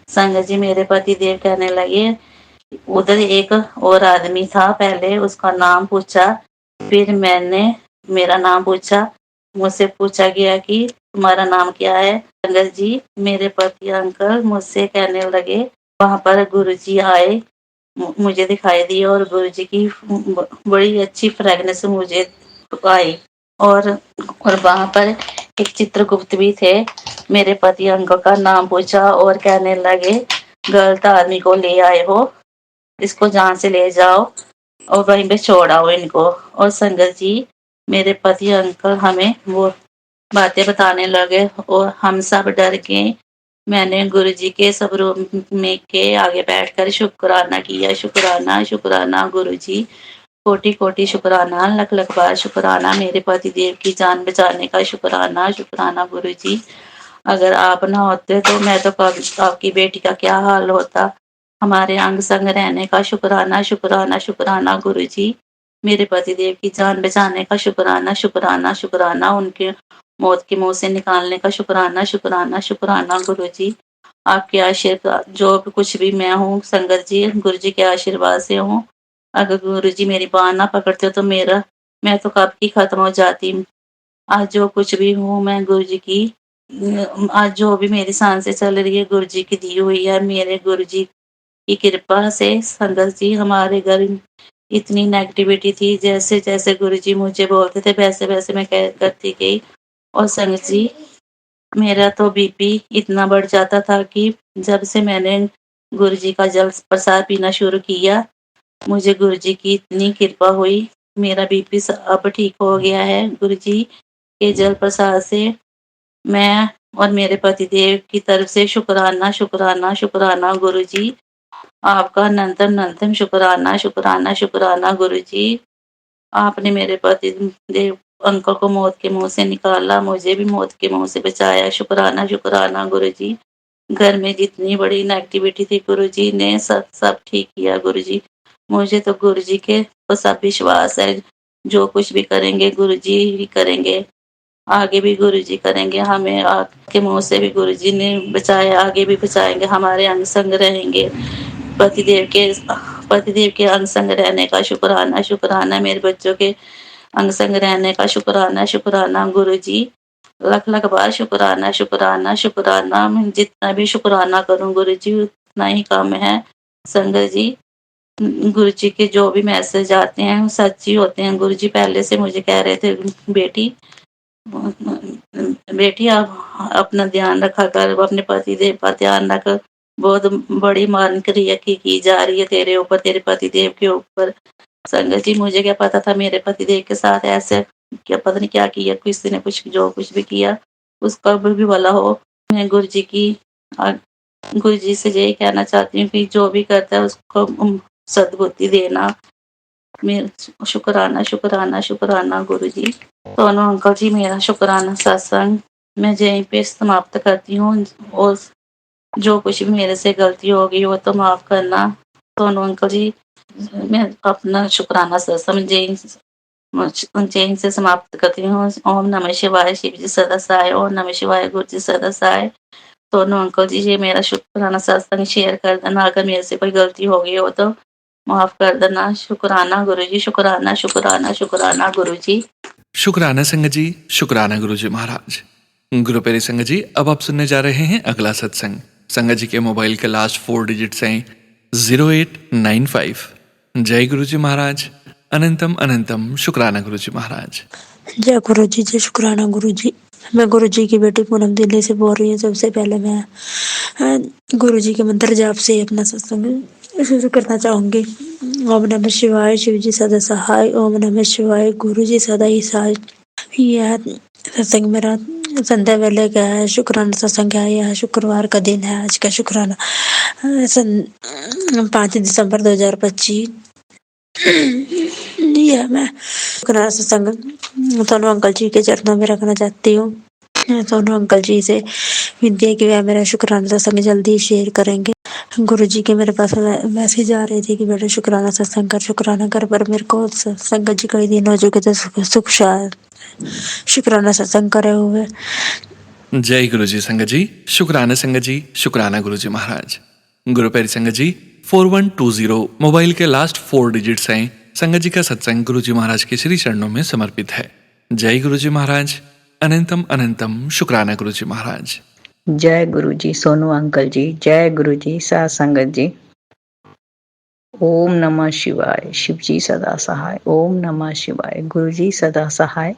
संगत जी मेरे पति देव कहने लगे, उधर एक और आदमी था, पहले उसका नाम पूछा, फिर मैंने मेरा नाम पूछा। मुझसे पूछा गया कि तुम्हारा नाम क्या है? संगत जी, मेरे पति अंकल मुझसे कहने लगे, वहां पर गुरुजी आए, मुझे दिखाई दी और गुरुजी की बड़ी अच्छी फ्रेगनेंस मुझे आई। और वहां पर एक चित्रगुप्त भी थे। मेरे पति अंकल का नाम पूछा और कहने लगे, गलत आदमी को ले आए हो, इसको जहां से ले जाओ और वहीं पे छोड़ आओ इनको। और संगत जी, मेरे पति अंकल हमें वो बातें बताने लगे और हम सब डर गए। मैंने गुरुजी के सब रूम में के आगे बैठकर शुक्राना किया। शुक्राना शुक्राना गुरुजी, कोटि कोटि शुक्राना, लख लख बार शुक्राना, मेरे पति देव की जान बचाने का शुक्राना। शुक्राना गुरुजी, अगर आप ना होते तो मैं तो कब आपकी बेटी का क्या हाल होता। हमारे अंग संग रहने का शुक्राना। शुक्राना शुक्राना गुरुजी, मेरे पति देव की जान बचाने का शुक्राना। शुक्राना शुक्राना, उनके मौत के मुंह से निकालने का शुक्राना। शुक्राना शुक्राना गुरुजी, आपके आशीर्वाद, जो भी कुछ भी मैं हूँ संगत जी, गुरुजी के आशीर्वाद से हूँ। अगर गुरुजी मेरी बांह ना पकड़ते तो मैं तो कब की खत्म हो जाती। आज जो कुछ भी हूँ मैं गुरुजी की, आज जो भी मेरी सांसें चल रही है गुरुजी की दी हुई है। मेरे गुरुजी की कृपा से संगत जी, हमारे घर इतनी नेगेटिविटी थी, जैसे जैसे गुरुजी मुझे बोलते थे वैसे वैसे मैं करती गई। और संगत जी, मेरा तो बीपी इतना बढ़ जाता था कि जब से मैंने गुरुजी का जल प्रसाद पीना शुरू किया, मुझे गुरुजी की इतनी कृपा हुई, मेरा बीपी अब ठीक हो गया है। गुरुजी के जल प्रसाद से मैं और मेरे पतिदेव की तरफ से शुक्राना शुक्राना शुक्राना गुरुजी, आपका अनंतम अनंतम शुक्राना शुक्राना शुक्राना गुरुजी। आपने मेरे पति देव अंकल को मौत के मुंह से निकाला, मुझे भी मौत के मुंह से बचाया। शुक्राना शुक्राना गुरुजी। घर में जितनी बड़ी नेगेटिविटी थी गुरुजी ने सब ठीक किया। गुरुजी, मुझे तो गुरुजी के तो सब विश्वास है, जो कुछ भी करेंगे गुरुजी ही करेंगे, आगे भी गुरुजी करेंगे। हमें आपके मुंह से भी गुरुजी ने बचाया, आगे भी बचाएंगे, हमारे अंग संग रहेंगे। पतिदेव के अंग संग रहने का शुक्राना। शुक्राना मेरे बच्चों के अंग संग रहने का शुक्राना। शुक्राना गुरुजी, लख लख बार शुक्राना शुक्राना शुक्राना। मैं जितना भी शुक्राना करूं गुरुजी उतना ही कम है। संगत जी, गुरुजी के जो भी मैसेज आते हैं सच ही होते हैं। गुरुजी पहले से मुझे कह रहे थे, बेटी आप अपना ध्यान रखा कर, अपने पति देव का ध्यान रख, बहुत बड़ी मान क्रिया की जा रही है तेरे ऊपर, तेरे पति देव के ऊपर। संगत जी, मुझे क्या पता था मेरे पति देव के साथ ऐसे क्या पता नहीं क्या किया, किसी ने जो कुछ भी किया उसका भी भला हो। मैं गुरु जी से यही कहना चाहती हूँ कि जो भी करता है उसको सद्बुद्धि देना। मेरा शुक्राना शुक्राना शुक्राना गुरु जी। दोनों अंकल जी, मेरा शुक्राना सत्संग मैं यहीं पे समाप्त करती हूँ, और जो कुछ भी मेरे से गलती हो गई वो तो माफ करना। दोनों अंकल जी, मैं अपना शुक्राना सत्संग जैन से समाप्त करती हूँ। ओम नमः शिवाय, शिव जी सदा सहाय। ओम नमः शिवाय, गुरु जी सदा सहाय। दोनों अंकल जी, ये मेरा शुक्राना सत्संग शेयर कर देना, अगर मेरे से कोई गलती हो गई हो तो माफ कर देना। शुक्राना गुरु जी, शुक्राना शुक्राना शुक्राना गुरु जी। शुक्राना संगत जी, शुक्राना गुरु जी महाराज। गुरु प्यारे संगत जी, अब आप सुनने जा रहे हैं अगला सत्संग। संगत जी के मोबाइल के लास्ट 4 डिजिट्स हैं 0895। जय गुरु जी महाराज। अनंतम अनंतम शुक्राना गुरु जी महाराज। जय गुरु जी, जय शुक्राना गुरु जी। मैं गुरु जी की बेटी पूनम दिल्ली से बोल रही हूँ। सबसे पहले मैं गुरु जी के मंत्र जाप से अपना सत्संग शुरू करना चाहूंगी। ओम नमः शिवाय, शिव जी सदा सहाय। ओम नमः शिवाय, गुरु जी सदा ही सहाय। यह सत्संग मेरा संध्या वेले का है, शुक्राना सत्संग है। यह शुक्रवार का दिन है। आज का शुक्राना 5 दिसंबर 2025। यह मैं शुक्राना सत्संग दोनों अंकल जी के चरणों में रखना चाहती हूँ। दोनों अंकल जी से विनती है कि वह मेरा शुक्राना सत्संग जल्दी शेयर करेंगे। गुरु जी के मेरे पास मैसेज आ रहे थे कि बेटा शुक्राना सत्संग कर, पर मेरे को संगत जी कई दिन हो चुके थे सुख शुक्राना सत्संग करे हुए। जय गुरु जी संगत जी, शुक्राना संगत जी, शुक्राना गुरु जी महाराज। गुरु प्यारी संगत जी, 4120 मोबाइल के लास्ट 4 डिजिट्स हैं। संगत जी का सत्संग गुरु जी महाराज के श्री चरणों में समर्पित है। जय गुरुजी महाराज। अनंतम अनंतम शुक्राना गुरुजी महाराज। जय गुरु जी सोनू अंकल जी, जय गुरु जी साथ संगत जी। ओम नमः शिवाय, शिव जी सदा सहाय। ओम नमः शिवाय, गुरु जी सदा सहाय।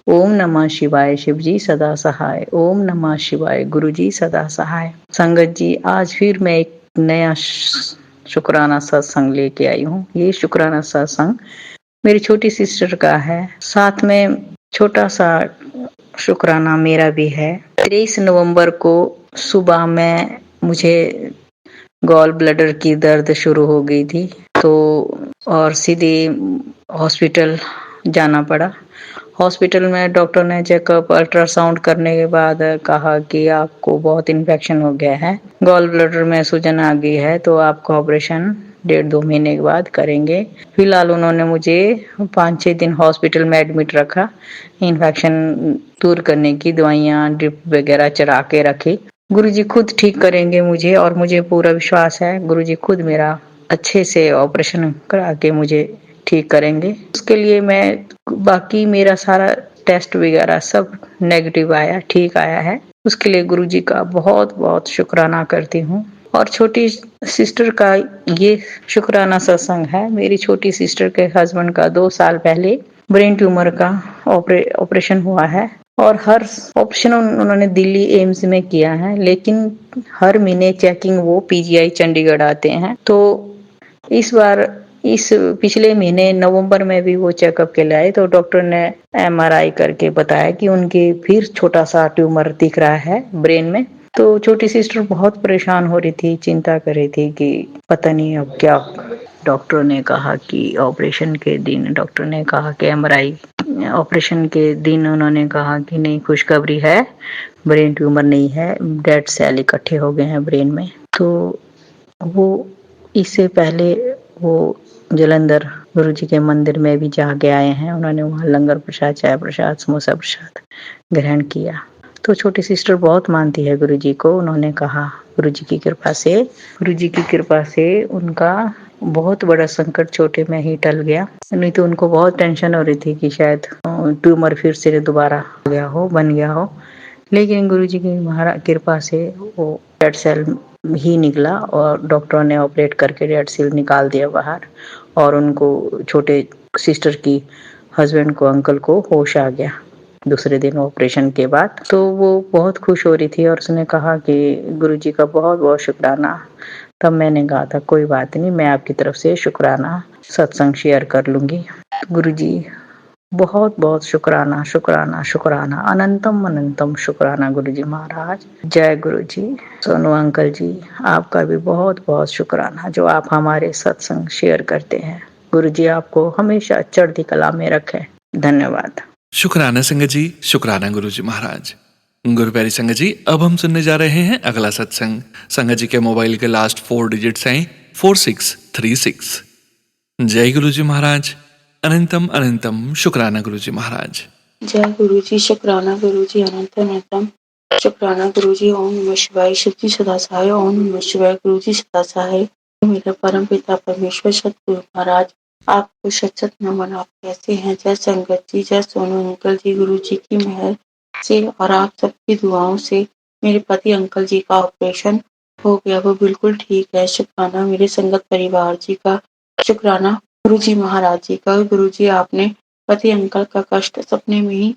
ओम नमः शिवाय, शिव जी सदा सहाय। ओम नमः शिवाय, गुरु जी सदा सहाय। संगत जी, आज फिर मैं एक नया शुक्राना सत्संग लेके आई हूँ। ये शुक्राना सत्संग मेरी छोटी सिस्टर का है, साथ में छोटा सा शुक्राना मेरा भी है। 23 नवंबर को सुबह में मुझे गॉल ब्लैडर की दर्द शुरू हो गई थी, तो और सीधे हॉस्पिटल जाना पड़ा। हॉस्पिटल में डॉक्टर ने चेकअप अल्ट्रासाउंड करने के बाद कहा कि आपको बहुत इन्फेक्शन हो गया है, गॉल ब्लैडर में सूजन आ गई है, तो आपका ऑपरेशन 1.5-2 महीने के बाद करेंगे। फिलहाल उन्होंने मुझे 5-6 दिन हॉस्पिटल में एडमिट रखा। इन्फेक्शन दूर करने की दवाइयाँ ड्रिप वगैरह चढ़ा के रखी। गुरुजी खुद ठीक करेंगे मुझे, और मुझे पूरा विश्वास है गुरुजी खुद मेरा अच्छे से ऑपरेशन करा के मुझे ठीक करेंगे। उसके लिए मैं बाकी मेरा सारा टेस्ट वगैरह सब नेगेटिव आया, ठीक आया है। उसके लिए गुरुजी का बहुत बहुत शुक्राना करती हूँ। और छोटी सिस्टर का ये शुक्राना सत्संग है। मेरी छोटी सिस्टर के हस्बैंड का 2 साल पहले ब्रेन ट्यूमर का ऑपरेशन हुआ है, और हर ऑपरेशन उन्होंने दिल्ली एम्स में किया है, लेकिन हर महीने चेकिंग वो पीजीआई चंडीगढ़ आते हैं। तो इस बार इस पिछले महीने नवंबर में भी वो चेकअप के लिए आए, तो डॉक्टर ने एमआरआई करके बताया कि उनके फिर छोटा सा ट्यूमर दिख रहा है ब्रेन में। तो छोटी सिस्टर बहुत परेशान हो रही थी, चिंता कर रही थी कि पता नहीं अब क्या। डॉक्टर ने कहा कि ऑपरेशन के दिन डॉक्टर ने कहा कि एमआरआई ऑपरेशन के दिन उन्होंने कहा कि नहीं, खुशखबरी है, ब्रेन ट्यूमर नहीं है, डेड सेल इकट्ठे हो गए हैं ब्रेन में। तो वो इससे पहले वो जलंधर गुरुजी के मंदिर में भी जाके आए हैं। उन्होंने वहाँ लंगर प्रसाद, चाय प्रसाद, समोसा प्रसाद ग्रहण किया। तो छोटी सिस्टर बहुत मानती है गुरुजी को। उन्होंने कहा गुरुजी की कृपा से उनका बहुत बड़ा संकट छोटे में ही टल गया। नहीं तो उनको बहुत टेंशन हो रही थी कि शायद ट्यूमर फिर से दोबारा बन गया हो। लेकिन गुरुजी की कृपा से वो डेड सेल ही निकला, और डॉक्टरों ने ऑपरेट करके डेड सेल निकाल दिया बाहर, और उनको छोटे सिस्टर की हस्बैंड को, अंकल को होश आ गया दूसरे दिन ऑपरेशन के बाद। तो वो बहुत खुश हो रही थी, और उसने कहा कि गुरुजी का बहुत बहुत शुक्राना। तब मैंने कहा था कोई बात नहीं, मैं आपकी तरफ से शुक्राना सत्संग शेयर कर लूंगी। गुरुजी बहुत बहुत शुक्राना शुक्राना शुक्राना, अनंतम अनंतम शुक्राना गुरुजी महाराज। जय गुरुजी। सोनू अंकल जी, आपका भी बहुत बहुत शुक्राना जो आप हमारे सत्संग शेयर करते हैं। गुरुजी आपको हमेशा चढ़ती कला में रखें। धन्यवाद। शुक्राना संगत जी, शुक्राना गुरुजी महाराज। गुरु प्यारी संगत जी, अब हम सुनने जा रहे हैं अगला सत्संग। संगत जी के मोबाइल के लास्ट 4 डिजिट्स हैं 4636। जय गुरुजी महाराज। अनंतम अनंतम शुक्राना गुरुजी महाराज। जय गुरु जी, शुक्राना गुरु जी, अनंत अनंतम शुक्राना गुरु जी। ओम नमः शिवाय, शिव जी सदा सहाय। ओम नमः शिवाय, गुरु जी सदा सहाय। मेरे परम पिता परमेश्वर सतगुरु महाराज, आपको सत सत नमन। आप कैसे हैं? जय संगत जी, जय सोनू अंकल जी। गुरु जी की मेहर से और आप सबकी दुआओं से मेरे पति अंकल जी का ऑपरेशन हो गया, वो बिल्कुल ठीक है। शुक्राना मेरे संगत परिवार जी का, शुक्राना गुरु जी महाराज जी का। गुरु जी आपने पति अंकल का कष्ट सपने में ही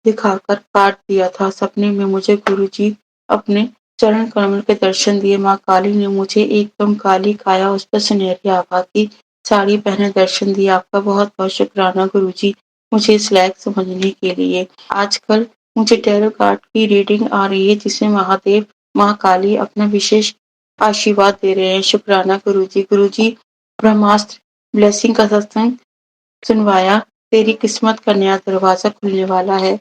दिखाकर काट दिया था। सपने में मुझे गुरुजी अपने चरण कमल के दर्शन दिए। माँ काली ने मुझे एकदम काली काया, उस पर सुनहरी आभा की साड़ी पहने दर्शन दिए। आपका बहुत बहुत शुक्राना गुरुजी, मुझे इस लायक समझने के लिए। आजकल मुझे टैरो कार्ड की रीडिंग आ रही है, जिसमें महादेव माँ काली अपना विशेष आशीर्वाद दे रहे हैं। शुक्राना गुरुजी। गुरुजी ब्रह्मास्त्र ब्लेसिंग का सत्संग सुनवाया। तेरी किस्मत का नया दरवाजा खुलने वाला है।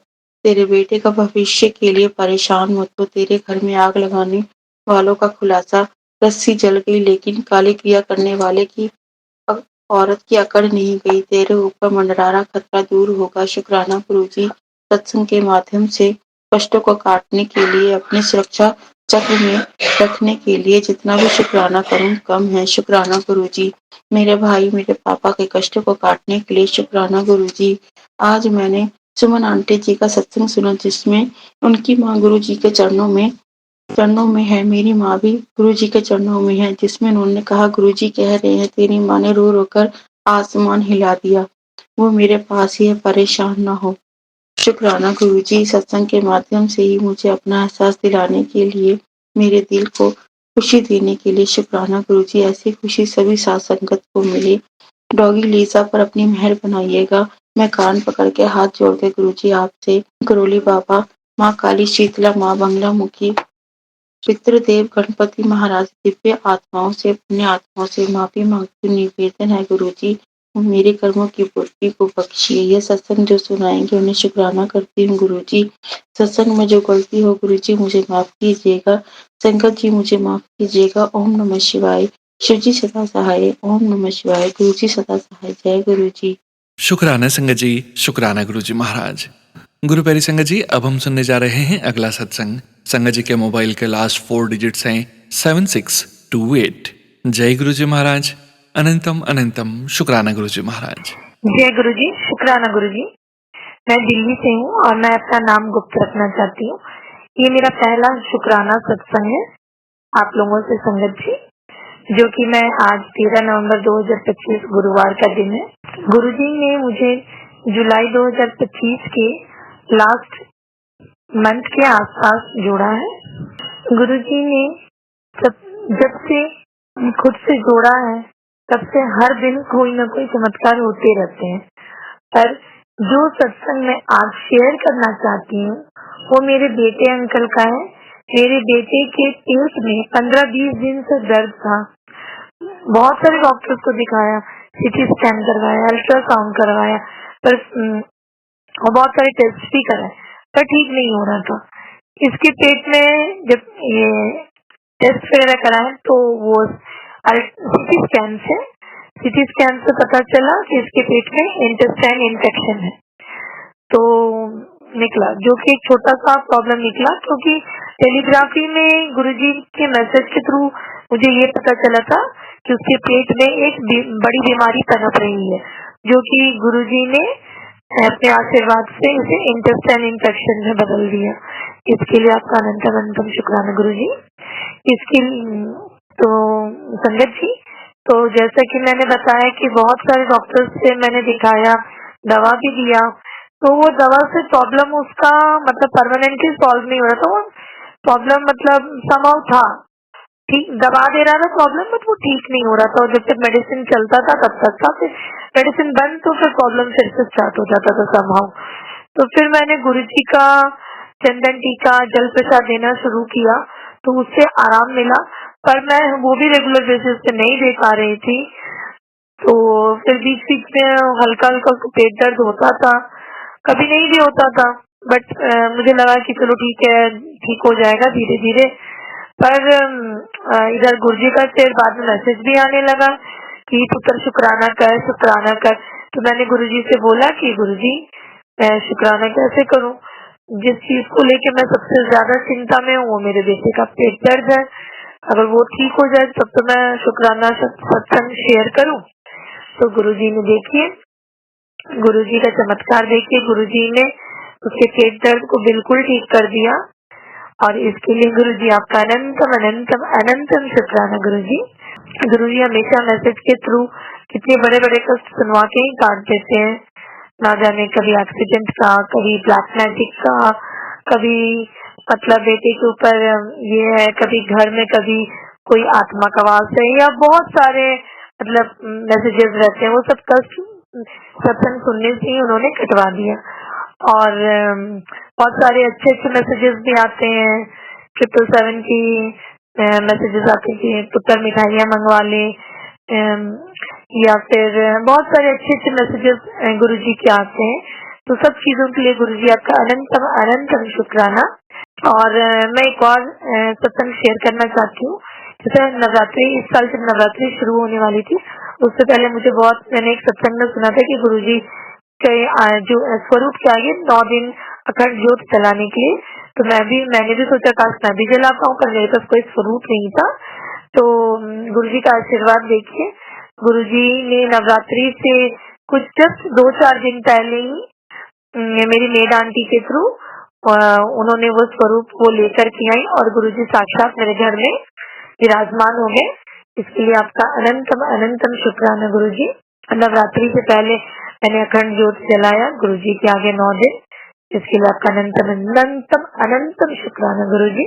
तेरे बेटे का भविष्य के लिए परेशान मत हो। तेरे घर में आग लगाने वालों का खुलासा। रस्सी जल गई, लेकिन काली क्रिया करने वाले की औरत की अकड़ नहीं गई। तेरे ऊपर मंडरारा खतरा दूर होगा। शुक्राना गुरुजी, सत्संग के माध्यम से कष्टों को काटने के लिए, अपनी सुरक्षा चक्र में रखने के लिए जितना भी शुक्राना करूं कम है। शुक्राना गुरुजी। मेरे भाई मेरे पापा के कष्टों को काटने के लिए शुक्राना गुरुजी। आज मैंने सुमन आंटी जी का सत्संग सुना, जिसमें उनकी माँ गुरु जी के चरणों में है। मेरी माँ भी गुरु जी के चरणों में है, जिसमें उन्होंने कहा, गुरु जी कह रहे हैं तेरी माँ ने रो रो कर आसमान हिला दिया, वो मेरे पास ही है, परेशान ना हो। शुक्राना गुरु जी, सत्संग के माध्यम से ही मुझे अपना एहसास दिलाने के लिए, मेरे दिल को खुशी देने के लिए शुक्राना गुरु जी। ऐसी खुशी सभी साथ संगत को मिले। डॉगी लीसा पर अपनी मेहर बनाइएगा। मैं कान पकड़ के हाथ जोड़ के गुरु जी आपसे, करोली बाबा, माँ काली, शीतला माँ, बंगला मुखी, पितृदेव, गणपति महाराज, दिव्य आत्माओं से, पुण्य आत्माओं से माफी मांगती हूँ। निवेदन है गुरु जी, मेरे कर्मों की पूर्ति को बख्शिए। यह सत्संग जो सुनाएंगे उन्हें शुक्राना करती हूँ गुरु जी। सत्संग में जो गलती हो गुरु जी मुझे माफ कीजिएगा। संगत जी मुझे माफ कीजिएगा। ओम नमः शिवाय। शिव जी सदा सहाय। ओम नमः शिवाय। गुरु जी सदा सहाय। जय गुरु जी। शुक्राना संगत जी, शुक्राना गुरु जी महाराज। गुरु प्यारी संगत जी, अब हम सुनने जा रहे हैं अगला सत्संग। संगत जी के मोबाइल के लास्ट 4 डिजिट्स हैं 7628। जय गुरु जी महाराज। अनंतम अनंतम शुक्राना गुरु जी महाराज। जय गुरु जी, शुक्राना गुरु जी। मैं दिल्ली से हूँ और मैं अपना नाम गुप्त रखना चाहती हूँ। ये मेरा पहला शुक्राना सत्संग है आप लोगों से संगत जी, जो कि मैं आज 13 नवंबर 2025 गुरुवार का दिन है। गुरु जी ने मुझे जुलाई 2025 के लास्ट मंथ के आसपास जोड़ा है। गुरु जी ने जब से खुद से जोड़ा है, तब से हर दिन कोई न कोई चमत्कार होते रहते हैं। पर जो सत्संग मैं आज शेयर करना चाहती हूँ वो मेरे बेटे अंकल का है। मेरे बेटे के पेट में 15-20 दिन से दर्द था। बहुत सारे डॉक्टर्स को दिखाया, सीटी स्कैन करवाया, अल्ट्रासाउंड करवाया, पर और बहुत सारे टेस्ट भी कराए, पर ठीक नहीं हो रहा था। इसके पेट में जब ये टेस्ट वगैरह कराए तो वो सीटी स्कैन से पता चला कि इसके पेट में इंटेस्टाइन इन्फेक्शन है। तो निकला, जो कि एक छोटा सा प्रॉब्लम निकला, क्योंकि टेलीग्राफी में गुरुजी के मैसेज के थ्रू मुझे ये पता चला था कि उसके पेट में एक बड़ी बीमारी पनप रही है, जो कि गुरुजी ने अपने आशीर्वाद से इसे इंटेस्टाइन इन्फेक्शन में बदल दिया। इसके लिए आपका अनंतम अनंतम शुक्राना गुरुजी। इसकी तो संगत जी, तो जैसा कि मैंने बताया कि बहुत सारे डॉक्टर्स से मैंने दिखाया, दवा भी दिया, तो वो दवा से प्रॉब्लम उसका मतलब परमानेंटली सॉल्व नहीं हो रहा था। वो प्रॉब्लम मतलब समाव था, ठीक दबा दे रहा था प्रॉब्लम, बट वो ठीक नहीं हो रहा था। और जब तक मेडिसिन चलता था तब तक था, फिर मेडिसिन बंद तो फिर प्रॉब्लम फिर से स्टार्ट हो जाता था समाव। तो फिर मैंने गुरुजी का चंदन टीका, जल प्रसाद देना शुरू किया, तो उससे आराम मिला, पर मैं वो भी रेगुलर बेसिस पे नहीं दे पा रही थी। तो फिर बीच बीच में हल्का हल्का पेट दर्द होता था, कभी नहीं भी होता था, बट मुझे लगा कि चलो ठीक है, ठीक हो जाएगा धीरे धीरे। पर इधर गुरुजी का फिर बाद में मैसेज भी आने लगा कि पुत्र शुक्राना कर, शुक्राना कर। तो मैंने गुरुजी से बोला कि गुरुजी मैं शुक्राना कैसे करूं? जिस चीज को लेके मैं सबसे ज्यादा चिंता में हूँ वो मेरे बेटे का पेट दर्द है। अगर वो ठीक हो जाए तब तो मैं शुक्राना सत्संग शेयर करूं। तो गुरुजी ने देखिए, गुरुजी का चमत्कार देखिए, गुरुजी ने उसके पेट दर्द को बिल्कुल ठीक कर दिया। और इसके लिए गुरुजी आपका अनंतम अनंतम अनंतम शुक्राना गुरुजी। गुरुजी हमेशा मैसेज के थ्रू कितने बड़े बड़े कष्ट सुनवा के ही काट देते हैं, ना जाने कभी एक्सीडेंट का, कभी ब्लैक मैजिक का, कभी मतलब बेटे के ऊपर ये है, कभी घर में कभी कोई आत्मा का वास है, या बहुत सारे मतलब मैसेजेस रहते हैं। वो सब कष्ट सत्संग सुनने से ही उन्होंने कटवा दिया। और बहुत सारे अच्छे अच्छे मैसेजेस भी आते हैं, 777 की मैसेजेस आते हैं कि पुत्र मिठाइयाँ मंगवा ले, या फिर बहुत सारे अच्छे अच्छे मैसेजेस गुरुजी के आते हैं। तो सब चीजों के लिए गुरुजी आपका अनंतम अनंतम शुक्राना। और मैं एक और सत्संग शेयर करना चाहती हूँ। जैसे नवरात्रि, इस साल जब नवरात्रि शुरू होने वाली थी, उससे पहले मैंने एक सत्संग में सुना था कि गुरुजी के जो स्वरूप के आगे 9 दिन अखंड ज्योत जलाने के लिए, तो मैंने भी सोचा काश मैं भी जला पाऊँ, पर मेरे पास कोई स्वरूप नहीं था। तो गुरुजी का आशीर्वाद देखिए, गुरुजी ने नवरात्रि से कुछ जस्ट 2-4 दिन पहले ही मेरी मेड आंटी के थ्रू उन्होंने वो स्वरूप वो लेकर के आई और गुरुजी साक्षात मेरे घर में विराजमान हो गए। इसके लिए आपका अनंतम अनंतम शुक्राना गुरुजी। नवरात्रि से पहले मैंने अखंड ज्योत जलाया गुरुजी के आगे 9 दिन, इसके लिए आपका अनंतम अनंतम अनंतम शुक्राना गुरुजी।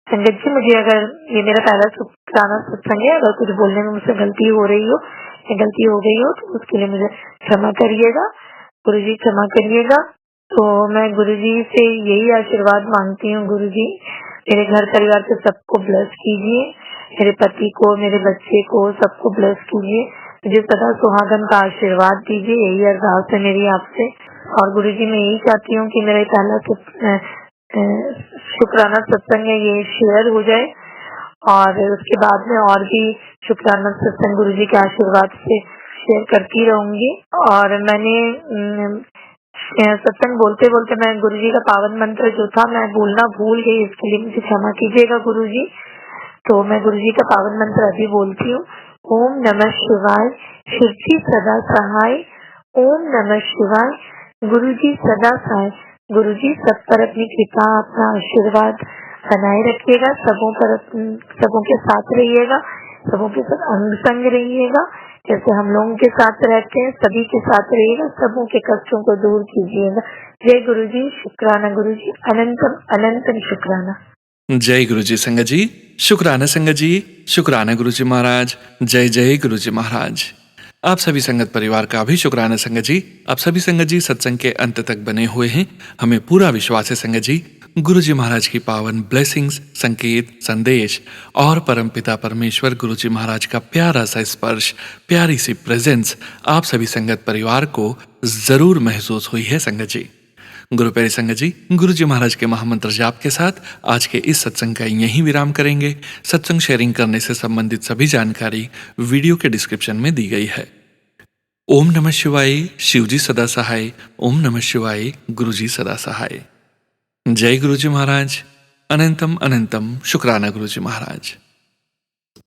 संगत जी, मुझे अगर ये मेरा पहला शुक्राना सत्संग है, अगर कुछ बोलने में मुझसे गलती हो रही हो या गलती हो गई हो तो उसके लिए मुझे क्षमा करिएगा गुरुजी, क्षमा करिएगा। तो मैं गुरुजी से यही आशीर्वाद मांगती हूँ, गुरुजी मेरे घर परिवार के सबको ब्लेस कीजिए, मेरे पति को, मेरे बच्चे को, सबको ब्लेस कीजिए, मुझे सदा सुहागन का आशीर्वाद दीजिए, यही अरदास है मेरी आपसे। और गुरुजी मैं यही चाहती हूँ कि मेरा पहला शुक्राना सत्संग है ये शेयर हो जाए और उसके बाद में और भी शुक्राना सत्संग गुरुजी के आशीर्वाद से शेयर करती रहूंगी। और मैंने सत्संग बोलते बोलते मैं गुरुजी का पावन मंत्र जो था मैं बोलना भूल गई, इसके लिए मुझे क्षमा कीजिएगा गुरुजी। तो मैं गुरुजी का पावन मंत्र अभी बोलती हूँ। ओम नमः शिवाय, शिवजी सदा सहाय। ओम नमः शिवाय, गुरुजी सदा सहाय। गुरुजी सब पर अपनी कृपा, अपना आशीर्वाद बनाए रखिएगा, सबों के साथ रहिएगा, सबों के साथ अंग संग रहिएगा, जैसे हम लोगों के साथ रहते हैं सभी के साथ रहिएगा, सबों के कष्टों को दूर कीजिएगा। जय गुरुजी, शुक्राना गुरुजी, अनंतम अनंतम शुक्राना। जय गुरुजी संगत जी, शुक्राना संगत जी, शुक्राना गुरुजी महाराज, जय जय गुरुजी महाराज। आप सभी संगत परिवार का भी शुक्राना संगत जी। आप सभी संगत जी सत्संग के अंत तक बने हुए हैं। हमें पूरा विश्वास है संगत जी, गुरुजी महाराज की पावन ब्लेसिंग्स, संकेत, संदेश और परमपिता परमेश्वर गुरुजी महाराज का प्यारा सा स्पर्श, प्यारी सी प्रेजेंस आप सभी संगत परिवार को जरूर महसूस हुई है संगत जी। गुरु प्यारी संगत जी, गुरुजी महाराज के महामंत्र जाप के साथ आज के इस सत्संग का यहीं विराम करेंगे। सत्संग शेयरिंग करने से संबंधित सभी जानकारी वीडियो के डिस्क्रिप्शन में दी गई है। ओम नमः शिवाय, शिवजी सदा सहाय। ओम नमः शिवाय, गुरुजी सदा सहाय। जय गुरुजी महाराज, अनंतम अनंतम शुक्राना गुरुजी महाराज।